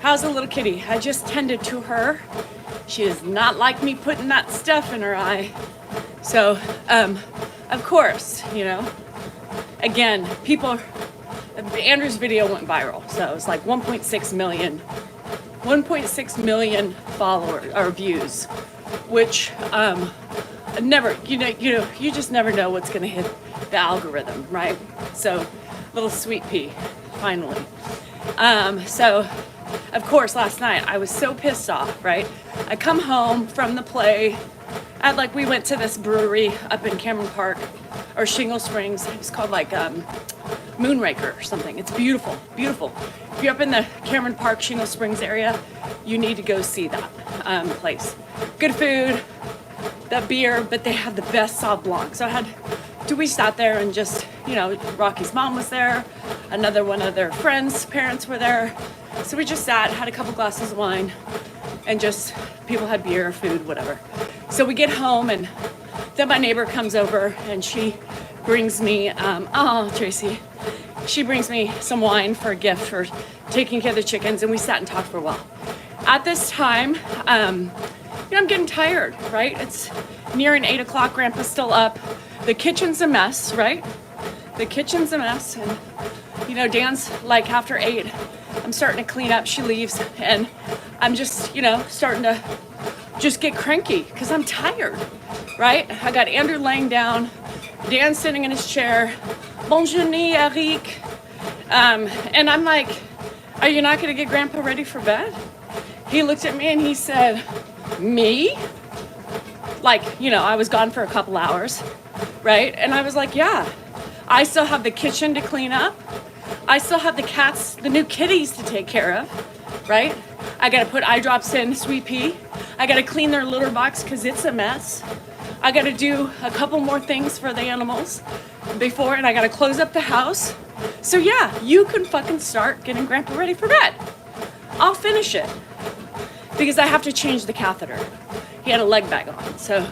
How's the little kitty? I just tended to her. She does not like me putting that stuff in her eye. So, of course, you know, again, Andrew's video went viral. So it was like 1.6 million followers or views, which, never, you just never know what's going to hit the algorithm, right? So, little sweet pea, finally. So, of course, last night I was so pissed off, right? I come home from the play. We went to this brewery up in Cameron Park or Shingle Springs. It's called like Moonraker or something. It's beautiful, beautiful. If you're up in the Cameron Park, Shingle Springs area, you need to go see that place. Good food, the beer, but they have the best Sauv Blanc. So we sat there and just, Rocky's mom was there. Another one of their friends' parents were there. So we just sat, had a couple glasses of wine, and just people had beer, food, whatever. So we get home, and then my neighbor comes over, and she brings me, Tracy, she brings me some wine for a gift for taking care of the chickens, and we sat and talked for a while. At this time, I'm getting tired, right? It's nearing 8 o'clock, Grandpa's still up. The kitchen's a mess, right? The kitchen's a mess, and, Dan's like after 8, I'm starting to clean up, she leaves, and I'm just, starting to just get cranky because I'm tired, right? I got Andrew laying down, Dan sitting in his chair, bonjour, Eric, and I'm like, are you not gonna get Grandpa ready for bed? He looked at me and he said, me? I was gone for a couple hours, right? And I was like, yeah, I still have the kitchen to clean up. I still have the cats, the new kitties to take care of, right? I gotta put eye drops in Sweet Pea. I gotta clean their litter box because it's a mess. I gotta do a couple more things for the animals before, and I gotta close up the house. So yeah, you can fucking start getting Grandpa ready for bed. I'll finish it because I have to change the catheter. He had a leg bag on. So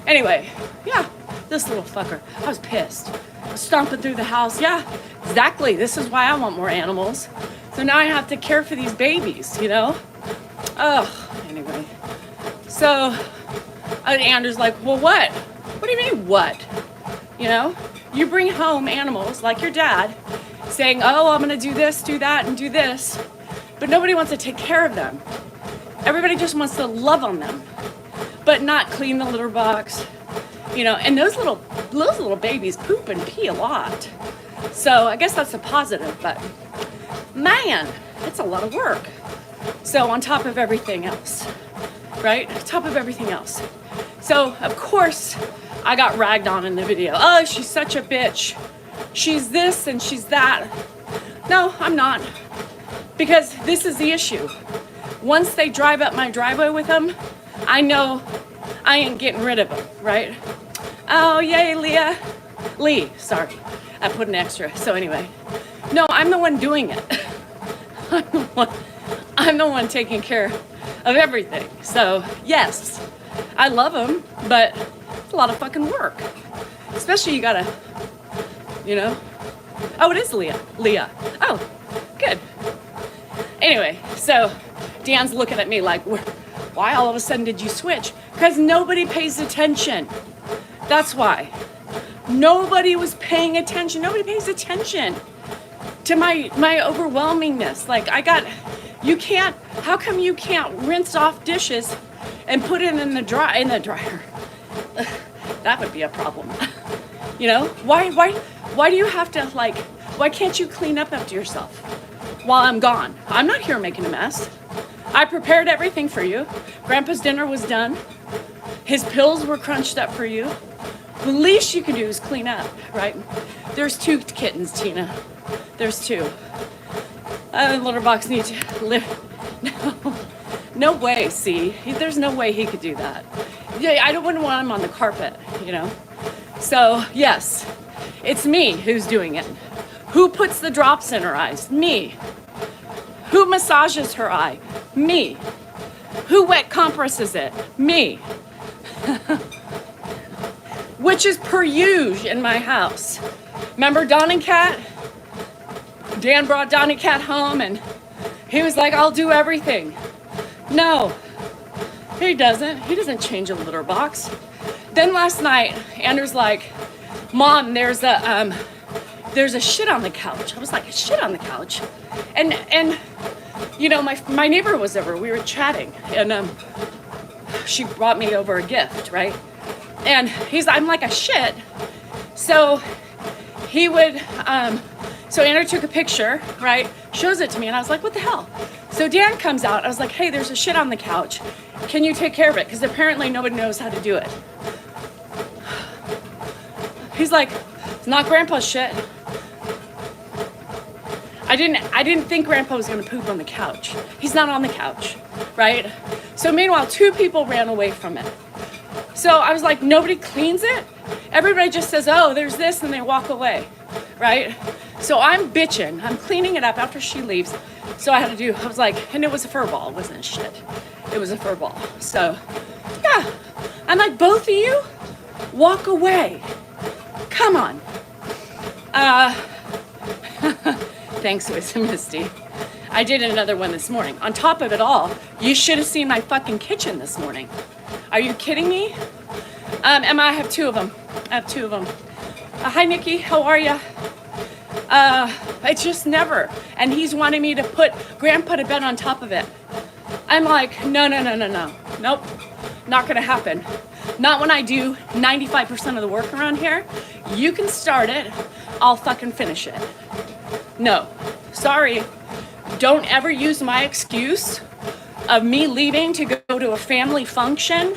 anyway, yeah, this little fucker, I was pissed. I was stomping through the house. Yeah, exactly. This is why I want more animals. So now I have to care for these babies, Anyway. So Andrew's like, well, what? What do you mean, what? You bring home animals like your dad saying, oh, I'm going to do this, do that, and do this. But nobody wants to take care of them. Everybody just wants to love on them, but not clean the litter box, and those little babies poop and pee a lot. So I guess that's a positive, but man, it's a lot of work. So on top of everything else, right? On top of everything else. So of course I got ragged on in the video. Oh, she's such a bitch. She's this and she's that. No, I'm not. Because this is the issue. Once they drive up my driveway with them, I know I ain't getting rid of them, right? Oh, yay, Lee, sorry. I put an extra. So anyway, no, I'm the one doing it. I'm the one taking care of everything. So yes, I love them, but it's a lot of fucking work. Especially you gotta, Oh, it is Leah. Oh, good. Anyway, so Dan's looking at me like, why all of a sudden did you switch? Because nobody pays attention. That's why. Nobody was paying attention. Nobody pays attention to my overwhelmingness. How come you can't rinse off dishes and put it in the dryer? That would be a problem. Why do you have to why can't you clean up after yourself while I'm gone? I'm not here making a mess. I prepared everything for you. Grandpa's dinner was done. His pills were crunched up for you. The least you can do is clean up, right? There's 2 kittens, Tina. There's 2. The litter box needs to live. No way, see? There's no way he could do that. Yeah, I wouldn't want him on the carpet, So, yes, it's me who's doing it. Who puts the drops in her eyes? Me. Who massages her eye? Me. Who wet compresses it? Me. Which is per usual in my house. Remember Donnie Cat? Dan brought Donnie Cat home and He was like, I'll do everything. No, he doesn't. He doesn't change a litter box. Then last night, Andrew's like, Mom, there's a shit on the couch. I was like, a shit on the couch? And you know, my neighbor was over. We were chatting, and she brought me over a gift, right? And I'm like, a shit. So he would, so Andrew took a picture, right? Shows it to me, and I was like, what the hell? So Dan comes out. I was like, hey, there's a shit on the couch. Can you take care of it? Because apparently nobody knows how to do it. He's like, it's not Grandpa's shit. I didn't think Grandpa was gonna poop on the couch. He's not on the couch, right? So meanwhile, 2 people ran away from it. So I was like, nobody cleans it? Everybody just says, oh, there's this, and they walk away, right? So I'm bitching. I'm cleaning it up after she leaves. So I was like, and it was a fur ball. It wasn't shit. It was a fur ball. So, yeah. I'm like, both of you, walk away. Come on. Thanks, Misty. I did another one this morning. On top of it all, you should have seen my fucking kitchen this morning. Are you kidding me? Emma, I have 2 of them. Hi, Nikki. How are ya? It's just never. And he's wanting me to put Grandpa to bed on top of it. I'm like, no. Nope. Not gonna happen. Not when I do 95% of the work around here. You can start it. I'll fucking finish it. No. Sorry. Don't ever use my excuse of me leaving to go to a family function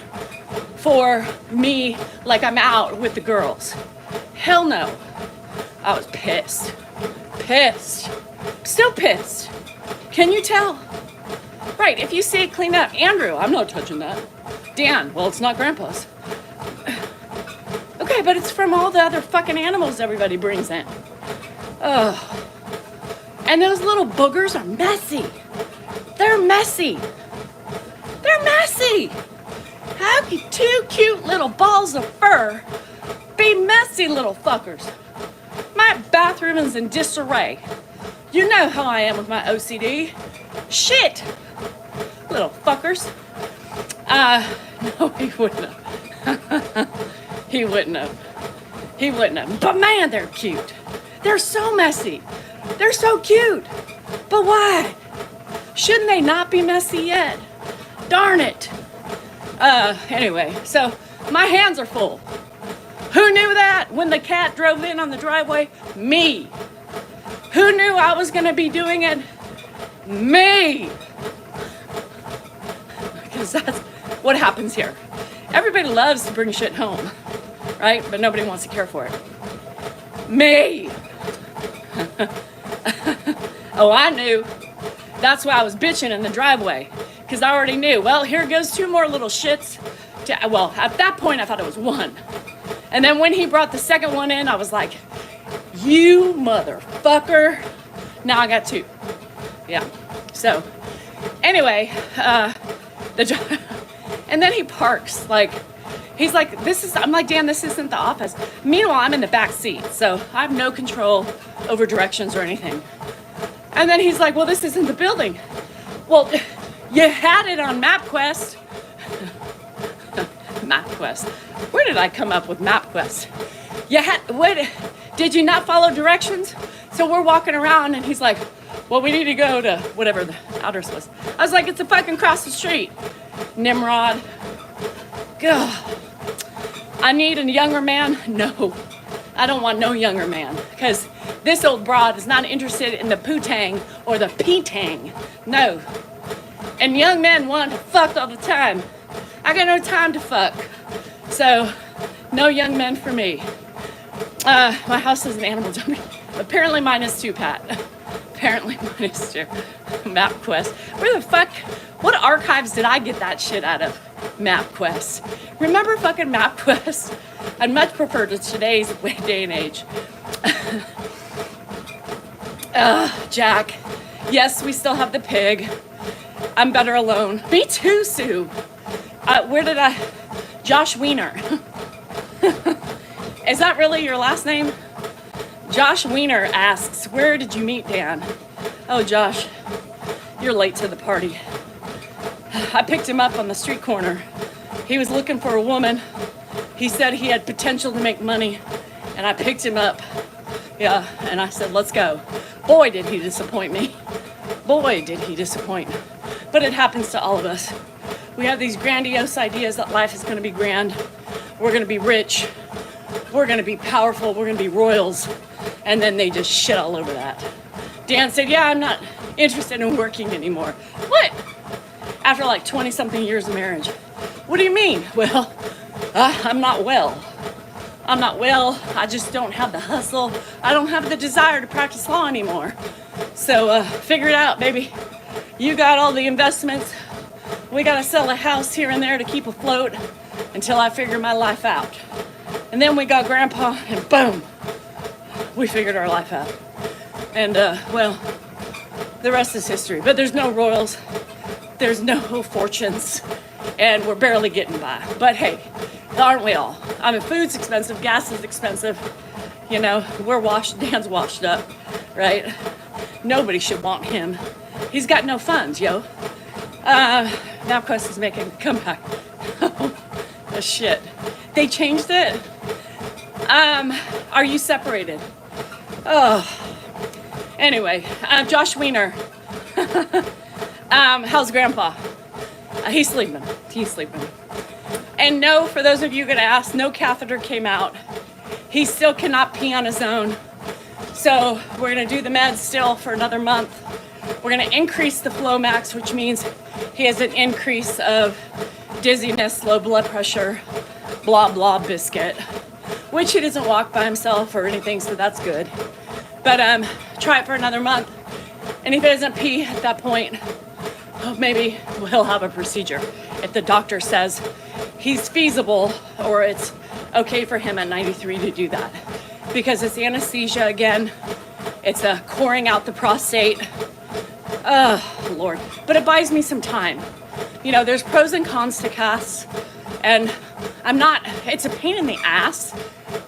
for me like I'm out with the girls. Hell no. I was pissed. Still pissed. Can you tell? Right, if you see it clean up, Andrew, I'm not touching that. Dan, well, it's not Grandpa's. Okay, but it's from all the other fucking animals everybody brings in. Ugh. And those little boogers are messy. They're messy. How can 2 cute little balls of fur be messy little fuckers? My bathroom is in disarray. You know how I am with my OCD. Shit. Little fuckers. No, he wouldn't have. He wouldn't have. But man, they're cute. They're so messy. They're so cute. But why? Shouldn't they not be messy yet? Darn it. Anyway, so my hands are full. Who knew that when the cat drove in on the driveway? Me. Who knew I was going to be doing it? Me. Because that's what happens here. Everybody loves to bring shit home, right? But nobody wants to care for it. Me. Oh, I knew. That's why I was bitching in the driveway. Because I already knew. Well, here goes 2 more little shits. Well, at that point, I thought it was 1. And then when he brought the second one in, I was like, you motherfucker. Now I got 2. Yeah. So, anyway, and then he parks, like, he's like, I'm like, Dan, this isn't the office. Meanwhile, I'm in the back seat, so I have no control over directions or anything. And then he's like, well, this isn't the building. Well, you had it on MapQuest. MapQuest. Where did I come up with MapQuest? Did you not follow directions? So we're walking around and he's like, well, we need to go to whatever the address was. I was like, it's a fucking across the street. Nimrod. God. I need a younger man? No. I don't want no younger man. Because this old broad is not interested in the poo-tang or the pee-tang. No. And young men want to fuck all the time. I got no time to fuck. So, no young men for me. My house is an animal dump. Apparently mine is too, Pat. Apparently mine is too. MapQuest. Where the fuck? What archives did I get that shit out of? MapQuest. Remember fucking MapQuest? I'd much prefer to today's day and age. Jack. Yes, we still have the pig. I'm better alone. Me too, Sue. Josh Wiener. Is that really your last name? Josh Wiener asks, where did you meet Dan? Oh, Josh, you're late to the party. I picked him up on the street corner. He was looking for a woman. He said he had potential to make money, and I picked him up. Yeah, and I said, let's go. Boy, did he disappoint me. Boy, did he disappoint. But it happens to all of us. We have these grandiose ideas that life is going to be grand. We're going to be rich. We're going to be powerful. We're going to be royals. And then they just shit all over that. Dan said, yeah, I'm not interested in working anymore. What? After like 20-something years of marriage. What do you mean? Well, I'm not well. I'm not well. I just don't have the hustle. I don't have the desire to practice law anymore. So figure it out, baby. You got all the investments. We got to sell a house here and there to keep afloat until I figure my life out. And then we got Grandpa, and boom, we figured our life out. And, well, the rest is history. But there's no royals. There's no fortunes. And we're barely getting by. But hey, aren't we all? I mean, food's expensive, gas is expensive. You know, Dan's washed up, right? Nobody should want him. He's got no funds, yo. Now Quest is making a comeback. Oh, shit. They changed it? Are you separated? Oh. Anyway, Josh Wiener. How's Grandpa? He's sleeping. And no, for those of you going to ask, no catheter came out. He still cannot pee on his own. So we're going to do the meds still for another month. We're going to increase the flow max, which means he has an increase of dizziness, low blood pressure, blah, blah, biscuit, which he doesn't walk by himself or anything, so that's good. But try it for another month. And if he doesn't pee at that point, maybe he'll have a procedure. If the doctor says he's feasible or it's okay for him at 93 to do that. Because it's anesthesia again. It's coring out the prostate. Oh, Lord. But it buys me some time. You know, there's pros and cons to casts. And it's a pain in the ass,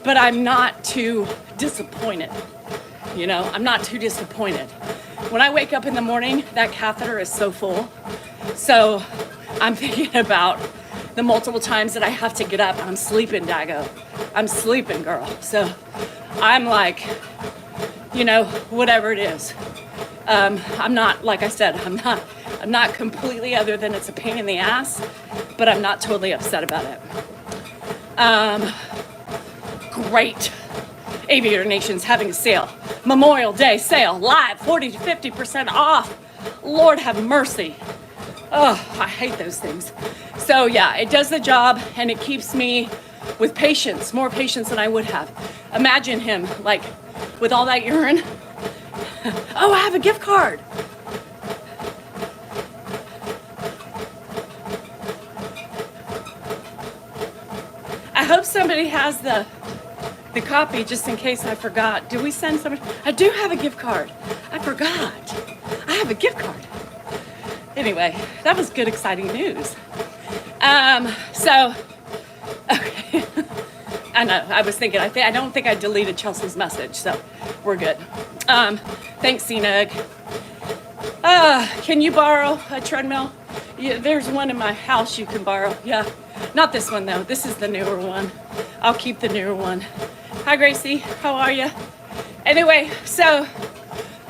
but I'm not too disappointed. You know, I'm not too disappointed. When I wake up in the morning, that catheter is so full. So I'm thinking about the multiple times that I have to get up. I'm sleeping, Dago. I'm sleeping, girl. So I'm like, you know, whatever it is. I'm not, like I said, I'm not completely, other than it's a pain in the ass, but I'm not totally upset about it. Great. Aviator Nation's having a sale. Memorial Day sale, live, 40 to 50% off. Lord have mercy. Oh, I hate those things. So yeah, it does the job and it keeps me with patience, more patience than I would have. Imagine him, like, with all that urine. Oh, I have a gift card. I hope somebody has the copy just in case I forgot. Did we send somebody? I do have a gift card. I forgot. I have a gift card. Anyway, that was good, exciting news. Okay. I know, I was thinking, I don't think I deleted Chelsea's message, so we're good. Thanks, CNUG. Can you borrow a treadmill? Yeah, there's one in my house you can borrow. Yeah, not this one though. This is the newer one. I'll keep the newer one. Hi, Gracie. How are you? Anyway, so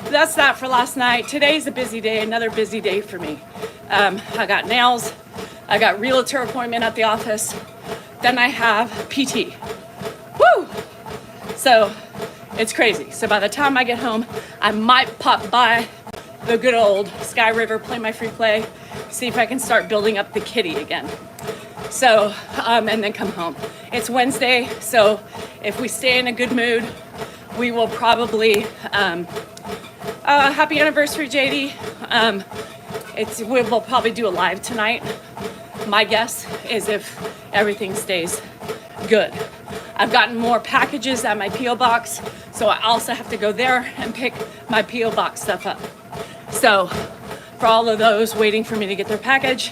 that's that for last night. Today's a busy day, another busy day for me. I got nails. I got realtor appointment at the office. Then I have PT. Woo! So it's crazy. So by the time I get home, I might pop by the good old Sky River, play my free play, see if I can start building up the kitty again. So, and then come home. It's Wednesday, so if we stay in a good mood, we will probably, happy anniversary, JD. We'll probably do a live tonight. My guess is if everything stays good. I've gotten more packages at my P.O. box, so I also have to go there and pick my P.O. box stuff up. So for all of those waiting for me to get their package,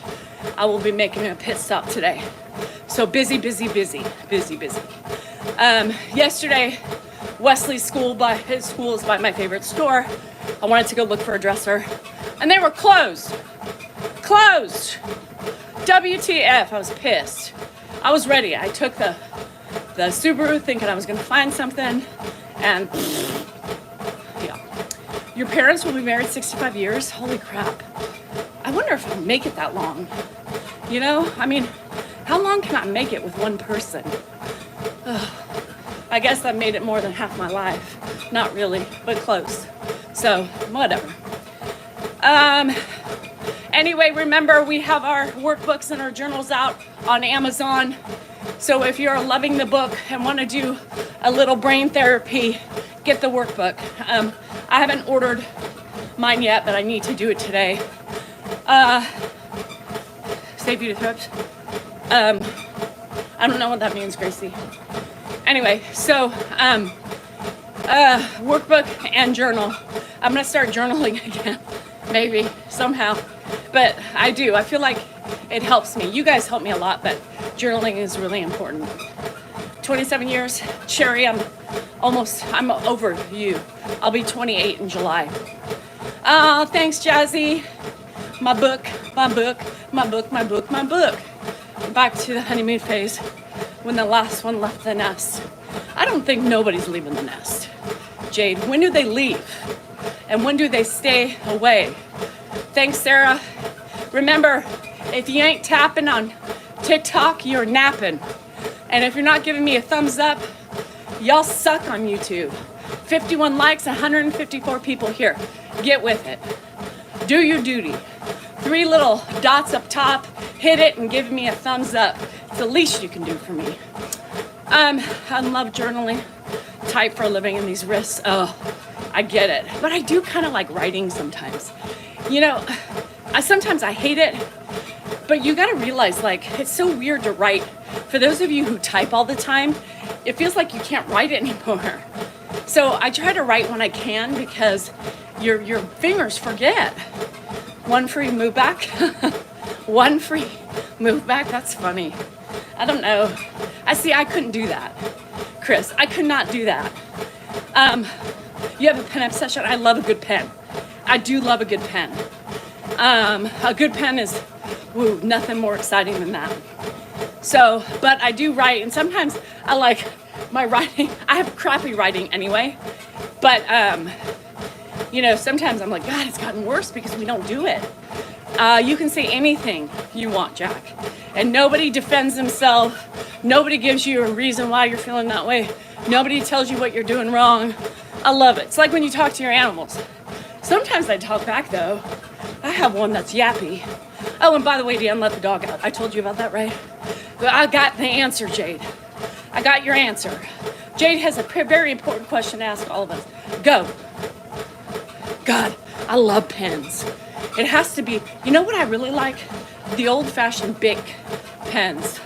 I will be making a pit stop today. So busy. Yesterday, Wesley's school is by my favorite store. I wanted to go look for a dresser. And they were closed. Closed. WTF, I was pissed. I was ready. I took the Subaru thinking I was gonna find something, and yeah. Your parents will be married 65 years? Holy crap. I wonder if I'll make it that long. You know, I mean, how long can I make it with one person? Ugh. I guess I've made it more than half my life. Not really, but close. So, whatever. Anyway, remember we have our workbooks and our journals out on Amazon. So if you're loving the book and want to do a little brain therapy, get the workbook. I haven't ordered mine yet, but I need to do it today. Save you to thrips. I don't know what that means, Gracie. Anyway, so workbook and journal. I'm gonna start journaling again, maybe somehow. But I do. I feel like it helps me. You guys help me a lot, but journaling is really important. 27 years, Sherry. I'm over you. I'll be 28 in July. Oh, thanks, Jazzy. My book. Back to the honeymoon phase when the last one left the nest. I don't think nobody's leaving the nest. Jade, when do they leave? And when do they stay away? Thanks, Sarah. Remember, if you ain't tapping on TikTok, you're napping. And if you're not giving me a thumbs up, y'all suck on YouTube. 51 likes, 154 people here. Get with it. Do your duty. 3 little dots up top, hit it and give me a thumbs up. It's the least you can do for me. I love journaling. Type for a living in these wrists. Oh, I get it. But I do kind of like writing sometimes. You know, sometimes I hate it, but you gotta realize, like, it's so weird to write. For those of you who type all the time, it feels like you can't write anymore. So I try to write when I can because your fingers forget. One free move back. One free move back. That's funny. I don't know. I couldn't do that. Chris, I could not do that. You have a pen obsession. I love a good pen. I do love a good pen. A good pen is, nothing more exciting than that. So, but I do write, and sometimes I like my writing. I have crappy writing anyway, but you know, sometimes I'm like, God, it's gotten worse because we don't do it. You can say anything you want, Jack, and nobody defends themselves. Nobody gives you a reason why you're feeling that way. Nobody tells you what you're doing wrong. I love it. It's like when you talk to your animals. Sometimes I talk back, though. I have one that's yappy. Oh, and by the way, Dan, let the dog out. I told you about that, right? But I got the answer, Jade. I got your answer. Jade has a very important question to ask all of us. Go. God, I love pens. It has to be, you know what I really like? The old-fashioned Bic pens.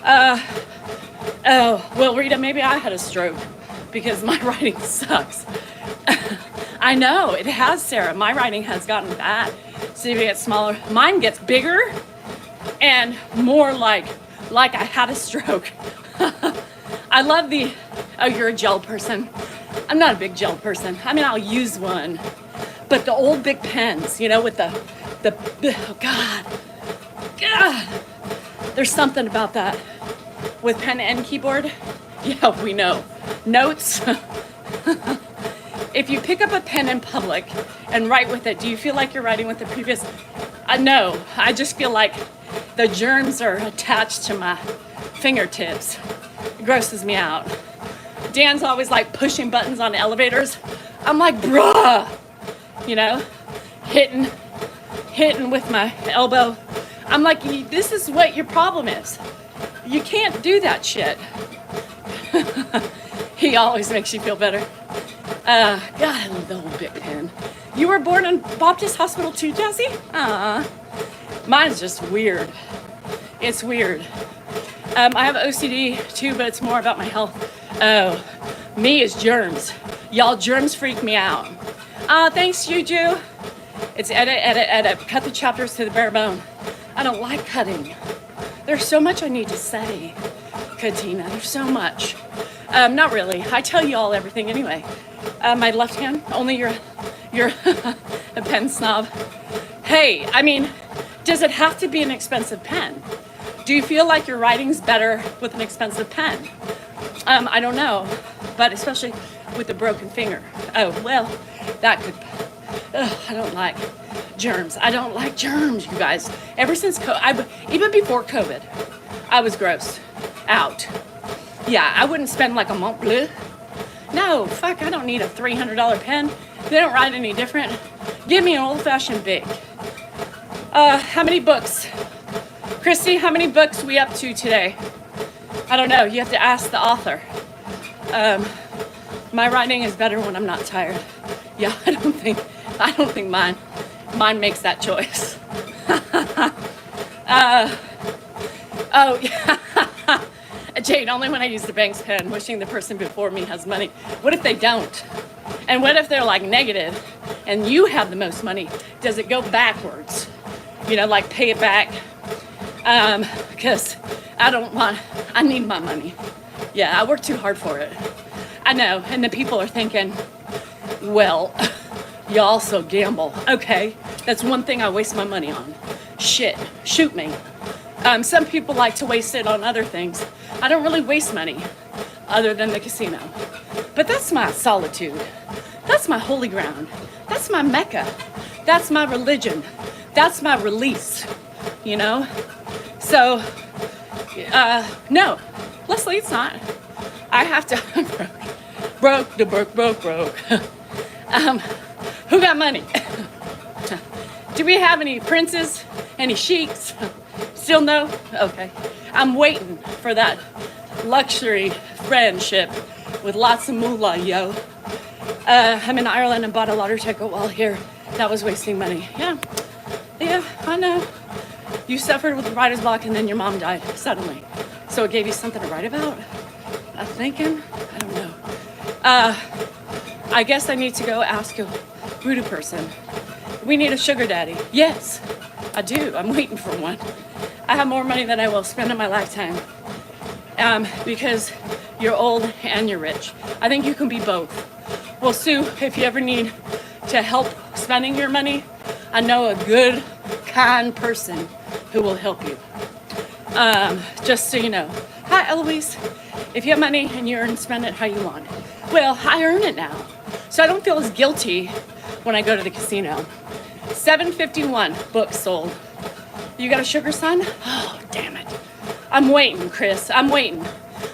Oh, well, Rita, maybe I had a stroke because my writing sucks. I know, it has, Sarah. My writing has gotten bad. So it gets smaller. Mine gets bigger and more like I had a stroke. I love oh, you're a gel person. I'm not a big gel person. I mean, I'll use one. But the old big pens, you know, with oh God. There's something about that. With pen and keyboard, yeah, we know. Notes. If you pick up a pen in public and write with it, do you feel like you're writing with the previous? No, I just feel like the germs are attached to my fingertips. It grosses me out. Dan's always like pushing buttons on elevators. I'm like, bruh, you know, hitting with my elbow. I'm like, this is what your problem is. You can't do that shit. He always makes you feel better. God, I love the old Bic pen. You were born in Baptist Hospital too, Jessie? Mine's just weird. It's weird. I have OCD too, but it's more about my health. Oh, me is germs. Y'all, germs freak me out. Thanks, Juju. It's edit. Cut the chapters to the bare bone. I don't like cutting. There's so much I need to say, Katina. There's so much. Not really. I tell you all everything anyway. My left hand, only your a pen snob. Hey, I mean, does it have to be an expensive pen? Do you feel like your writing's better with an expensive pen? I don't know, but especially with a broken finger. Oh, well, that could, I don't like germs. I don't like germs, you guys. Ever since even before COVID, I was grossed out. Yeah, I wouldn't spend like a Mont Bleu. No, fuck, I don't need a $300 pen. They don't write any different. Give me an old-fashioned Big. How many books? Christy, how many books we up to today? I don't know. You have to ask the author. My writing is better when I'm not tired. Yeah, I don't think mine makes that choice. Oh, yeah. Jade, only when I use the bank's pen, wishing the person before me has money. What if they don't? And what if they're like negative and you have the most money? Does it go backwards? You know, like pay it back? Because I need my money. Yeah, I work too hard for it. I know, and the people are thinking, well, you also gamble. Okay, that's one thing I waste my money on. Shit, shoot me. Some people like to waste it on other things. I don't really waste money other than the casino. But that's my solitude. That's my holy ground. That's my Mecca. That's my religion. That's my release, you know? So, no, Leslie, it's not. I have to, broke. Who got money? Do we have any princes? Any sheiks? Still no? Okay. I'm waiting for that luxury friendship with lots of moolah, yo. I'm in Ireland and bought a lottery ticket while here. That was wasting money. Yeah, I know. You suffered with writer's block and then your mom died suddenly. So it gave you something to write about? I'm thinking? I don't know. I guess I need to go ask a voodoo person. We need a sugar daddy. Yes, I do. I'm waiting for one. I have more money than I will spend in my lifetime. Because you're old and you're rich. I think you can be both. Well, Sue, if you ever need to help spending your money, I know a good, kind person who will help you. Just so you know. Hi, Eloise. If you have money and you earn and spend it how you want. Well, I earn it now. So I don't feel as guilty when I go to the casino. 751 books sold. You got a sugar son? Oh, damn it. I'm waiting, Chris. I'm waiting.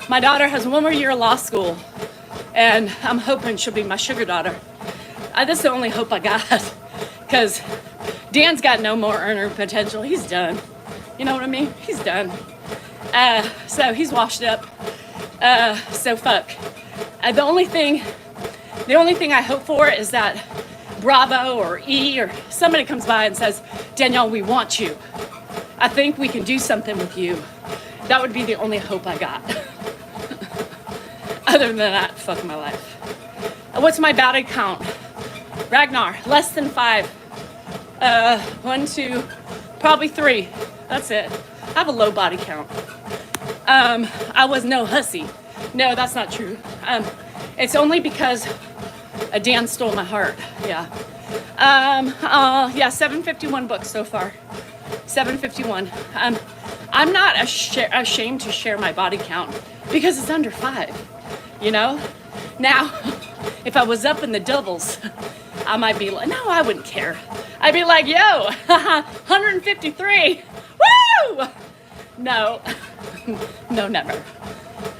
My daughter has one more year of law school, and I'm hoping she'll be my sugar daughter. That's the only hope I got, because Dan's got no more earner potential. He's done. You know what I mean? He's done. So he's washed up. So fuck. The only thing I hope for is that Bravo or E or somebody comes by and says, Danielle, we want you. I think we can do something with you. That would be the only hope I got. Other than that, fuck my life. What's my body count? Ragnar, less than 5. 1, 2, probably 3. That's it. I have a low body count. I was no hussy. No, that's not true. It's only because Dan stole my heart. Yeah. 751 books so far. 751. I'm not ashamed to share my body count because it's under 5. You know? Now, if I was up in the doubles, I might be like, no, I wouldn't care. I'd be like, yo, 153. Woo! No. No, never.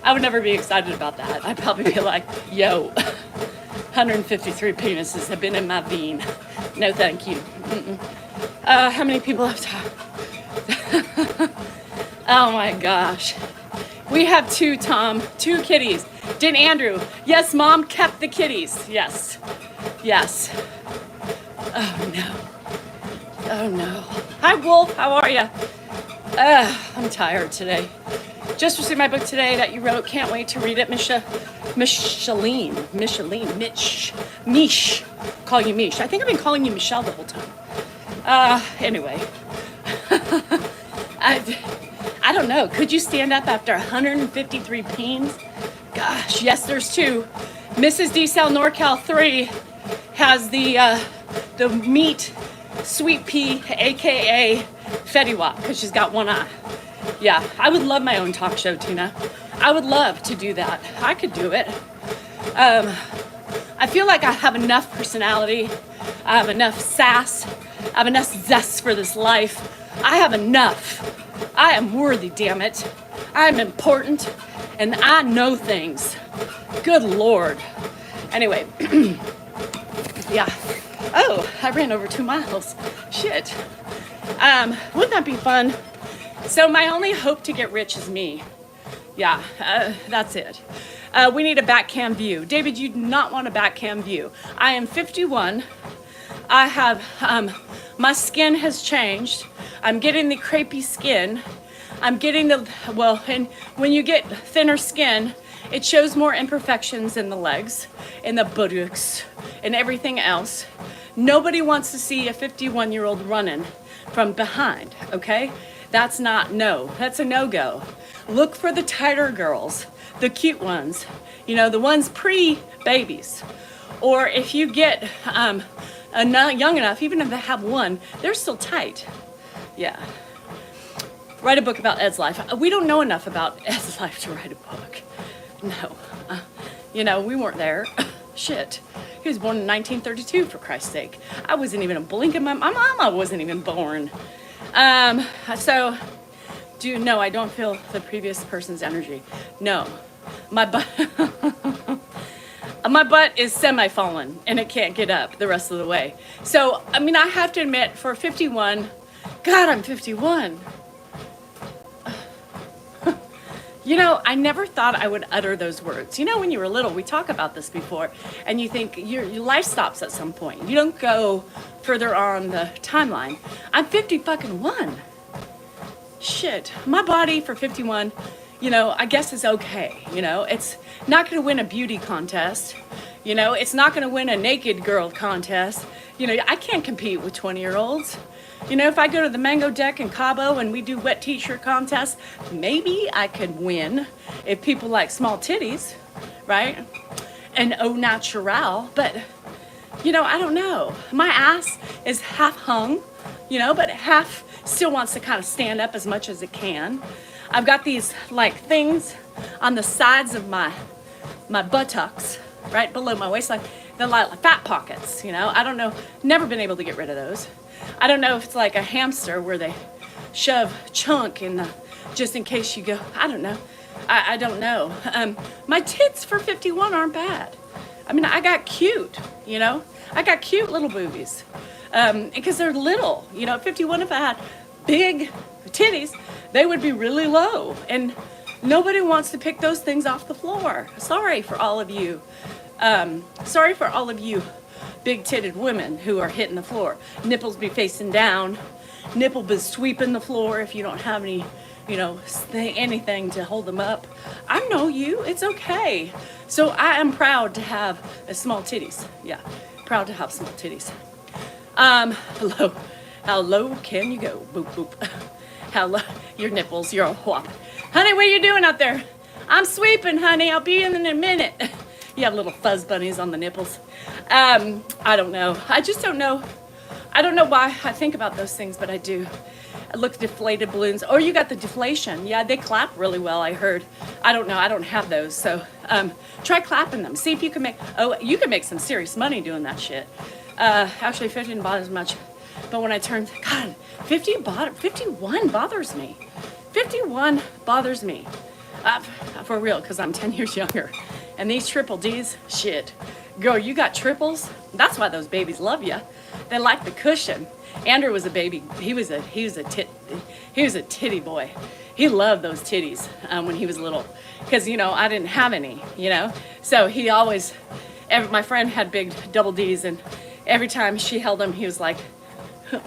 I would never be excited about that. I'd probably be like, yo, 153 penises have been in my vein. No, thank you. How many people have talked? Oh my gosh. We have 2, Tom. 2 kitties. Did Andrew? Yes, Mom kept the kitties. Yes. Yes. Oh no. Oh no. Hi, Wolf. How are you? I'm tired today. Just received my book today that you wrote. Can't wait to read it. Mish. Call you Mish. I think I've been calling you Michelle the whole time. Anyway. I don't know. Could you stand up after 153 peens? Gosh, yes, there's 2. Mrs. D. Cell NorCal 3 has the the meat sweet pea, aka Fetty Wap, because she's got one eye. Yeah, I would love my own talk show, Tina. I would love to do that. I could do it. I feel like I have enough personality. I have enough sass. I have enough zest for this life. I have enough. I am worthy, damn it. I am important, and I know things. Good Lord. Anyway, yeah. Oh, I ran over 2 miles. Shit. Wouldn't that be fun? So my only hope to get rich is me. Yeah, that's it. We need a back cam view. David, you do not want a back cam view. I am 51. I have, my skin has changed. I'm getting the crepey skin. I'm getting and when you get thinner skin, it shows more imperfections in the legs, in the buttocks, and everything else. Nobody wants to see a 51-year-old running from behind, okay? That's a no-go. Look for the tighter girls, the cute ones, the ones pre-babies. Or if you get young enough, even if they have one, they're still tight. Yeah. Write a book about Ed's life. We don't know enough about Ed's life to write a book. No. We weren't there. Shit. He was born in 1932, for Christ's sake. I wasn't even a blink of my mama wasn't even born. So, no, I don't feel the previous person's energy. No. My butt, my butt is semi-fallen, and it can't get up the rest of the way. So, I have to admit, for 51, God, I'm 51. I never thought I would utter those words. When you were little, we talk about this before, and you think your life stops at some point. You don't go further on the timeline. I'm 50-fucking-1. Shit. My body for 51, I guess is okay. It's not going to win a beauty contest. It's not going to win a naked girl contest. I can't compete with 20-year-olds. If I go to the Mango Deck in Cabo and we do wet t-shirt contests, maybe I could win if people like small titties, right? And au natural, but, I don't know. My ass is half hung, but half still wants to kind of stand up as much as it can. I've got these, things on the sides of my buttocks, right below my waistline. They're like fat pockets, I don't know. Never been able to get rid of those. I don't know if it's like a hamster where they shove chunk in just in case you go. I don't know. I don't know. My tits for 51 aren't bad. I got cute, I got cute little boobies. Because they're little, at 51, if I had big titties, they would be really low. And nobody wants to pick those things off the floor. Sorry for all of you. Big-titted women who are hitting the floor. Nipples be facing down. Nipple be sweeping the floor if you don't have any, anything to hold them up. I know you. It's okay. So I am proud to have small titties. Yeah, proud to have small titties. Hello. How low can you go? Boop, boop. How low? Your nipples. You're a whop. Honey, what are you doing out there? I'm sweeping, honey. I'll be in a minute. You have little fuzz bunnies on the nipples. I don't know. I just don't know. I don't know why I think about those things, but I do. I look at deflated balloons. Oh, you got the deflation. Yeah, they clap really well, I heard. I don't know. I don't have those. So try clapping them. See if you can you can make some serious money doing that shit. Actually, 50 didn't bother as much. But when I turned, God, 51 bothers me. 51 bothers me. For real, because I'm 10 years younger. And these triple Ds, shit. Girl, you got triples? That's why those babies love you. They like the cushion. Andrew was a baby. He was a titty boy. He loved those titties when he was little. Because, I didn't have any, So he always, my friend had big double Ds, and every time she held him, he was like,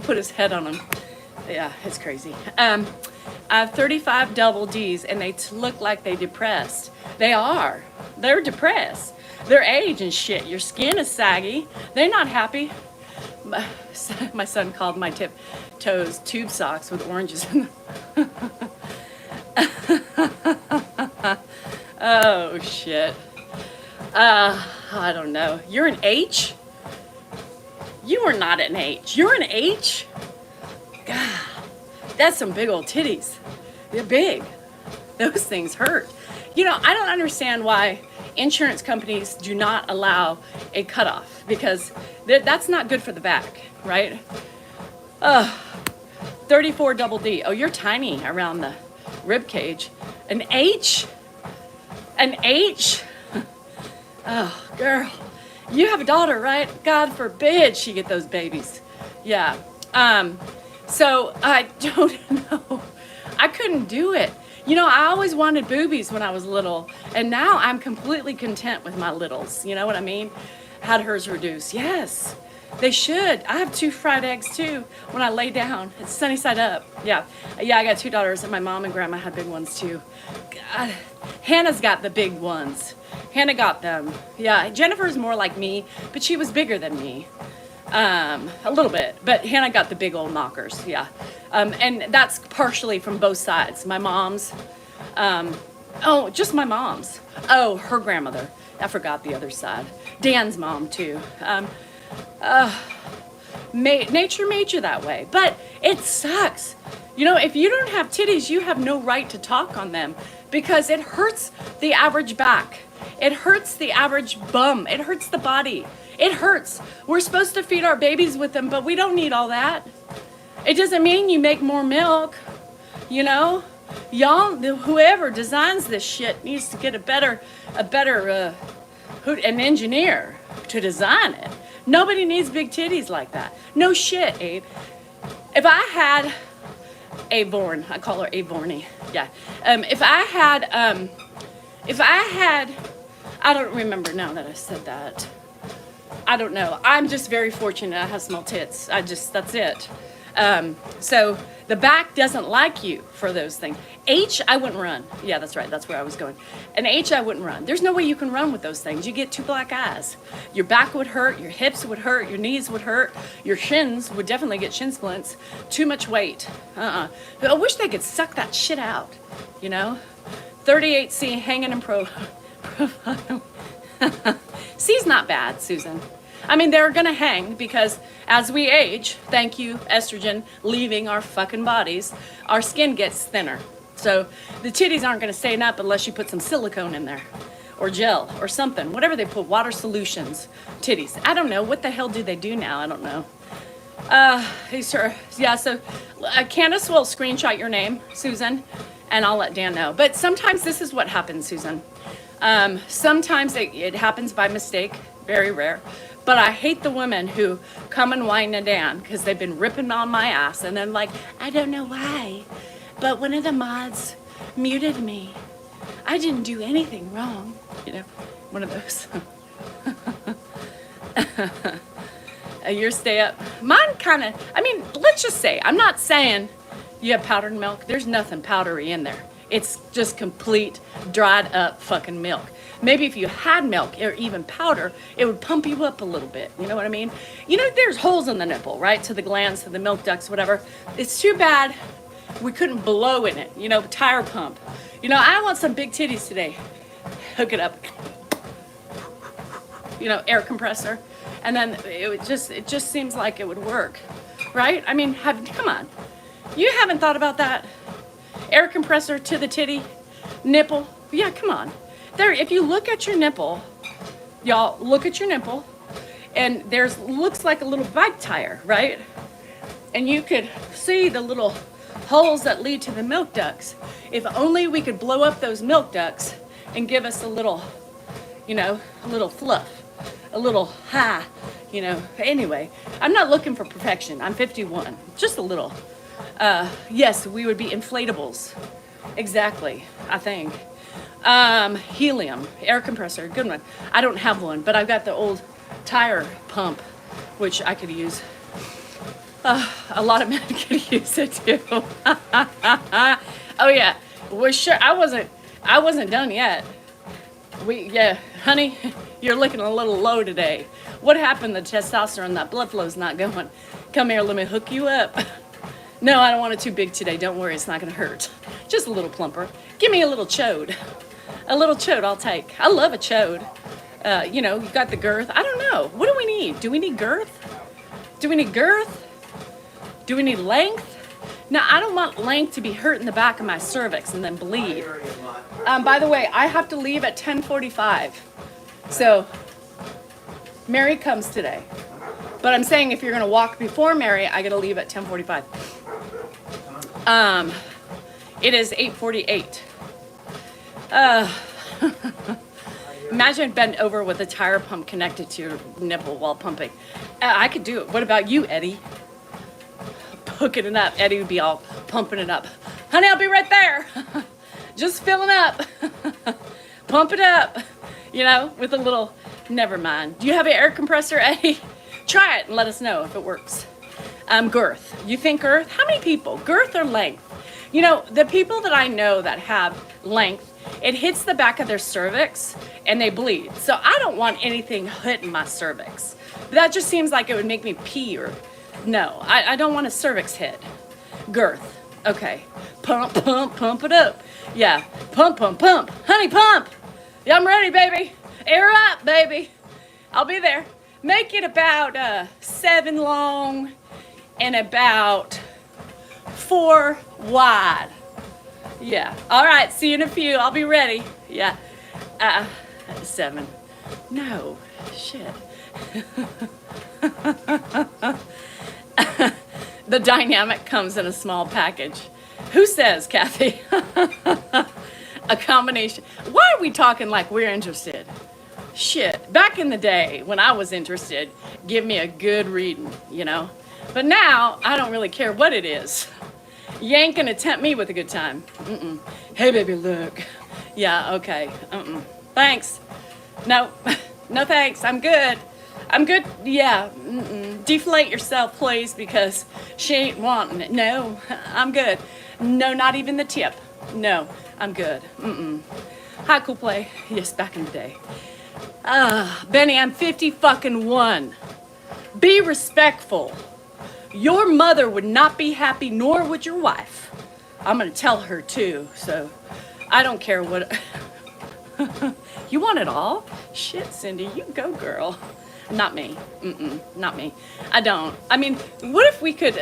put his head on him. Yeah, it's crazy. I have 35 double Ds, and they look like they depressed. They are. They're depressed. Their age and shit. Your skin is saggy. They're not happy. My son called my toes tube socks with oranges in them. Oh, shit. I don't know. You're an H? You are not an H. You're an H? God, that's some big old titties. They're big. Those things hurt. You know, I don't understand why insurance companies do not allow a cutoff, because that's not good for the back, right? 34 double D. Oh, you're tiny around the rib cage. An H? An H? Oh, girl. You have a daughter, right? God forbid she get those babies. Yeah. So I don't know. I couldn't do it. You know, I always wanted boobies when I was little, and now I'm completely content with my littles. You know what I mean? Had hers reduced. Yes, they should. I have 2 fried eggs too when I lay down. It's sunny side up. Yeah. Yeah, I got 2 daughters, and my mom and grandma had big ones too. God. Hannah's got the big ones. Hannah got them. Yeah, Jennifer's more like me, but she was bigger than me. A little bit, but Hannah got the big old knockers, yeah. And that's partially from both sides. My mom's, just my mom's. Oh, her grandmother. I forgot the other side. Dan's mom too. Nature made you that way, but it sucks. You know, if you don't have titties, you have no right to talk on them, because it hurts the average back. It hurts the average bum. It hurts the body. It hurts. We're supposed to feed our babies with them, but we don't need all that. It doesn't mean you make more milk, you know? Y'all, whoever designs this shit needs to get an engineer to design it. Nobody needs big titties like that. No shit, Abe. If I had Aborn, I call her Aborny, yeah. If I had, I don't remember now that I said that. I don't know. I'm just very fortunate I have small tits. That's it. So the back doesn't like you for those things. H, I wouldn't run. Yeah, that's right. That's where I was going. An H, I wouldn't run. There's no way you can run with those things. You get 2 black eyes. Your back would hurt. Your hips would hurt. Your knees would hurt. Your shins would definitely get shin splints. Too much weight. I wish they could suck that shit out, you know? 38C hanging in profile. C's not bad, Susan. I mean, they're gonna hang because as we age, thank you, estrogen leaving our fucking bodies, our skin gets thinner. So the titties aren't gonna stay up unless you put some silicone in there or gel or something, whatever they put, water solutions, titties. I don't know. What the hell do they do now? I don't know. Yeah, so Candace will screenshot your name, Susan, and I'll let Dan know. But sometimes this is what happens, Susan. Sometimes it happens by mistake, very rare. But I hate the women who come and whine and Dan because they've been ripping on my ass, and then like, I don't know why, but one of the mods muted me. I didn't do anything wrong, you know, one of those. Your stay up. Mine kind of, I mean, let's just say, I'm not saying you have powdered milk. There's nothing powdery in there. It's just complete dried up fucking milk. Maybe if you had milk or even powder, it would pump you up a little bit. You know what I mean? You know, there's holes in the nipple, right? To the glands, to the milk ducts, whatever. It's too bad we couldn't blow in it, you know, tire pump. You know, I want some big titties today. Hook it up. You know, air compressor. And then it just seems like it would work, right? I mean, come on. You haven't thought about that? Air compressor to the titty, nipple. Yeah, come on. There, if you look at your nipple, y'all look at your nipple, and looks like a little bike tire, right? And you could see the little holes that lead to the milk ducts. If only we could blow up those milk ducts and give us a little, you know, a little fluff, a little high, you know. Anyway, I'm not looking for perfection. I'm 51, just a little. Yes, we would be inflatables. Exactly, I think. Helium, air compressor, good one. I don't have one, but I've got the old tire pump, which I could use. A lot of men could use it too. Oh yeah, well sure, I wasn't done yet. Yeah, honey, you're looking a little low today. What happened? The testosterone, that blood flow's not going. Come here, let me hook you up. No, I don't want it too big today. Don't worry, it's not gonna hurt. Just a little plumper. Give me a little chode. A little chode I'll take. I love a chode. You know, you got the girth. I don't know. What do we need? Do we need girth? Do we need girth? Do we need length? Now, I don't want length to be hurt in the back of my cervix and then bleed. By the way, I have to leave at 10:45. So, Mary comes today. But I'm saying if you're going to walk before Mary, I got to leave at 10:45. It is 8:48. Imagine bent over with a tire pump connected to your nipple while pumping. I could do it. What about you, Eddie? Hooking it up. Eddie would be all pumping it up. Honey, I'll be right there. Just filling up. Pump it up. You know, with a little, never mind. Do you have an air compressor, Eddie? Try it and let us know if it works. Girth. You think girth? How many people? Girth or length? You know, the people that I know that have length, it hits the back of their cervix and they bleed. So I don't want anything hitting my cervix. That just seems like it would make me pee or, no, I don't want a cervix hit. Girth. Okay. Pump, pump, pump it up. Yeah. Pump, pump, pump. Honey, pump. Yeah, I'm ready, baby. Air up, baby. I'll be there. Make it about 7 long and about 4 wide. Yeah. All right. See you in a few. I'll be ready. Yeah. 7. No. Shit. The dynamic comes in a small package. Who says, Kathy? A combination. Why are we talking like we're interested? Shit. Back in the day when I was interested, give me a good reading, you know? But now, I don't really care what it is. You ain't gonna tempt me with a good time. Mm-mm. Hey, baby, look. Yeah, okay. Thanks. No. No thanks. I'm good. I'm good. Yeah. Deflate yourself, please, because she ain't wanting it. No, I'm good. No, not even the tip. No, I'm good. High cool play. Yes, back in the day. Benny, I'm 50-fucking-1. Be respectful. Your mother would not be happy, nor would your wife. I'm gonna tell her too, so I don't care what. You want it all? Shit, Cindy, you go, girl. Not me. Not me. I don't. I mean, what if we could,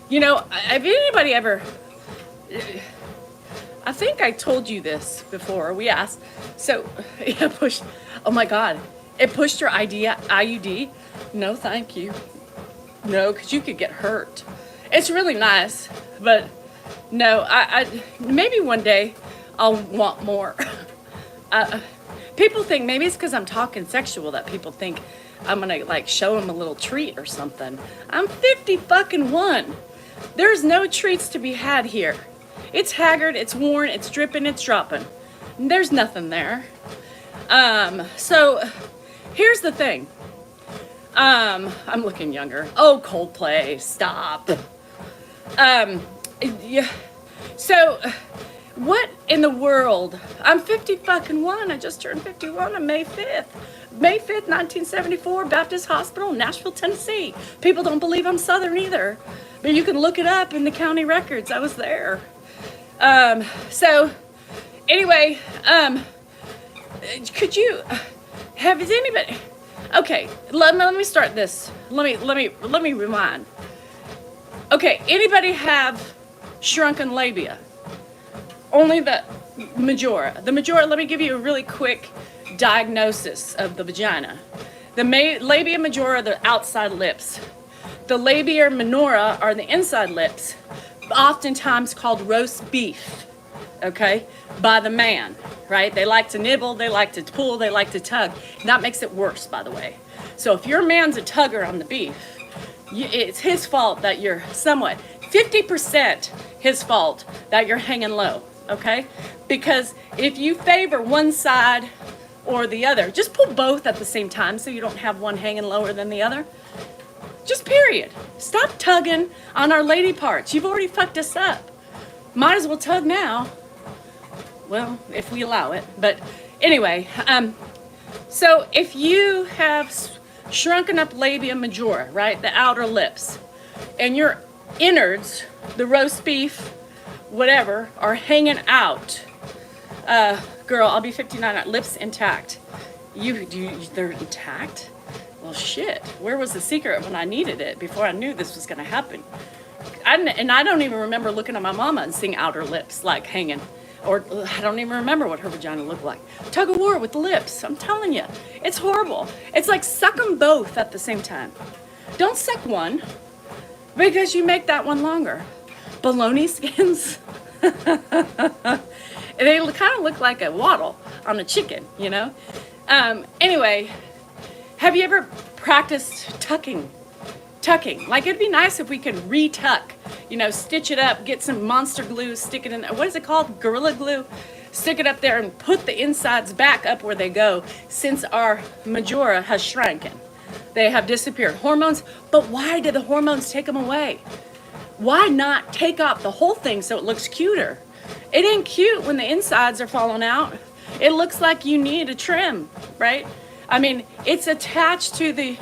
you know, have anybody ever, I think I told you this before. We asked, so, it pushed, oh my God, it pushed your IUD? No, thank you. No, because you could get hurt. It's really nice, but no, I maybe one day I'll want more. People think maybe it's because I'm talking sexual that people think I'm gonna like show them a little treat or something. I'm 50-fucking-1. There's no treats to be had here. It's haggard, it's worn, it's dripping, it's dropping. There's nothing there. So here's the thing. I'm looking younger. Oh, Coldplay, stop. Yeah. So, what in the world? I'm 50-fucking-1. I just turned 51 on May 5th. May 5th, 1974, Baptist Hospital, Nashville, Tennessee. People don't believe I'm Southern either, but you can look it up in the county records. I was there. So, anyway, could you have anybody? Okay, let me start this. Let me rewind. Okay, anybody have shrunken labia? Only the majora. The majora, let me give you a really quick diagnosis of the vagina. The labia majora are the outside lips. The labia minora are the inside lips, oftentimes called roast beef, okay, by the man, right? They like to nibble, they like to pull, they like to tug. That makes it worse, by the way. So if your man's a tugger on the beef, it's his fault that you're somewhat, 50% his fault that you're hanging low, okay? Because if you favor one side or the other, just pull both at the same time so you don't have one hanging lower than the other. Just period. Stop tugging on our lady parts. You've already fucked us up. Might as well tug now. Well, if we allow it. But anyway, so if you have shrunken up labia majora, right, the outer lips, and your innards, the roast beef, whatever, are hanging out, girl, I'll be 59, lips intact. They're intact? well, shit, where was the secret when I needed it before I knew this was going to happen? And I don't even remember looking at my mama and seeing outer lips like hanging. Or I don't even remember what her vagina looked like. Tug of war with the lips. I'm telling you, it's horrible. It's like suck them both at the same time. Don't suck one because you make that one longer. Bologna skins. They kind of look like a waddle on a chicken, you know? Anyway, have you ever practiced tucking? Like, it'd be nice if we could retuck, you know, stitch it up, get some monster glue, stick it in there. What is it called? Gorilla glue? Stick it up there and put the insides back up where they go, since our majora has shrunken. They have disappeared. Hormones, but why did the hormones take them away? Why not take off the whole thing so it looks cuter? It ain't cute when the insides are falling out. It looks like you need a trim, right? I mean, it's attached to the...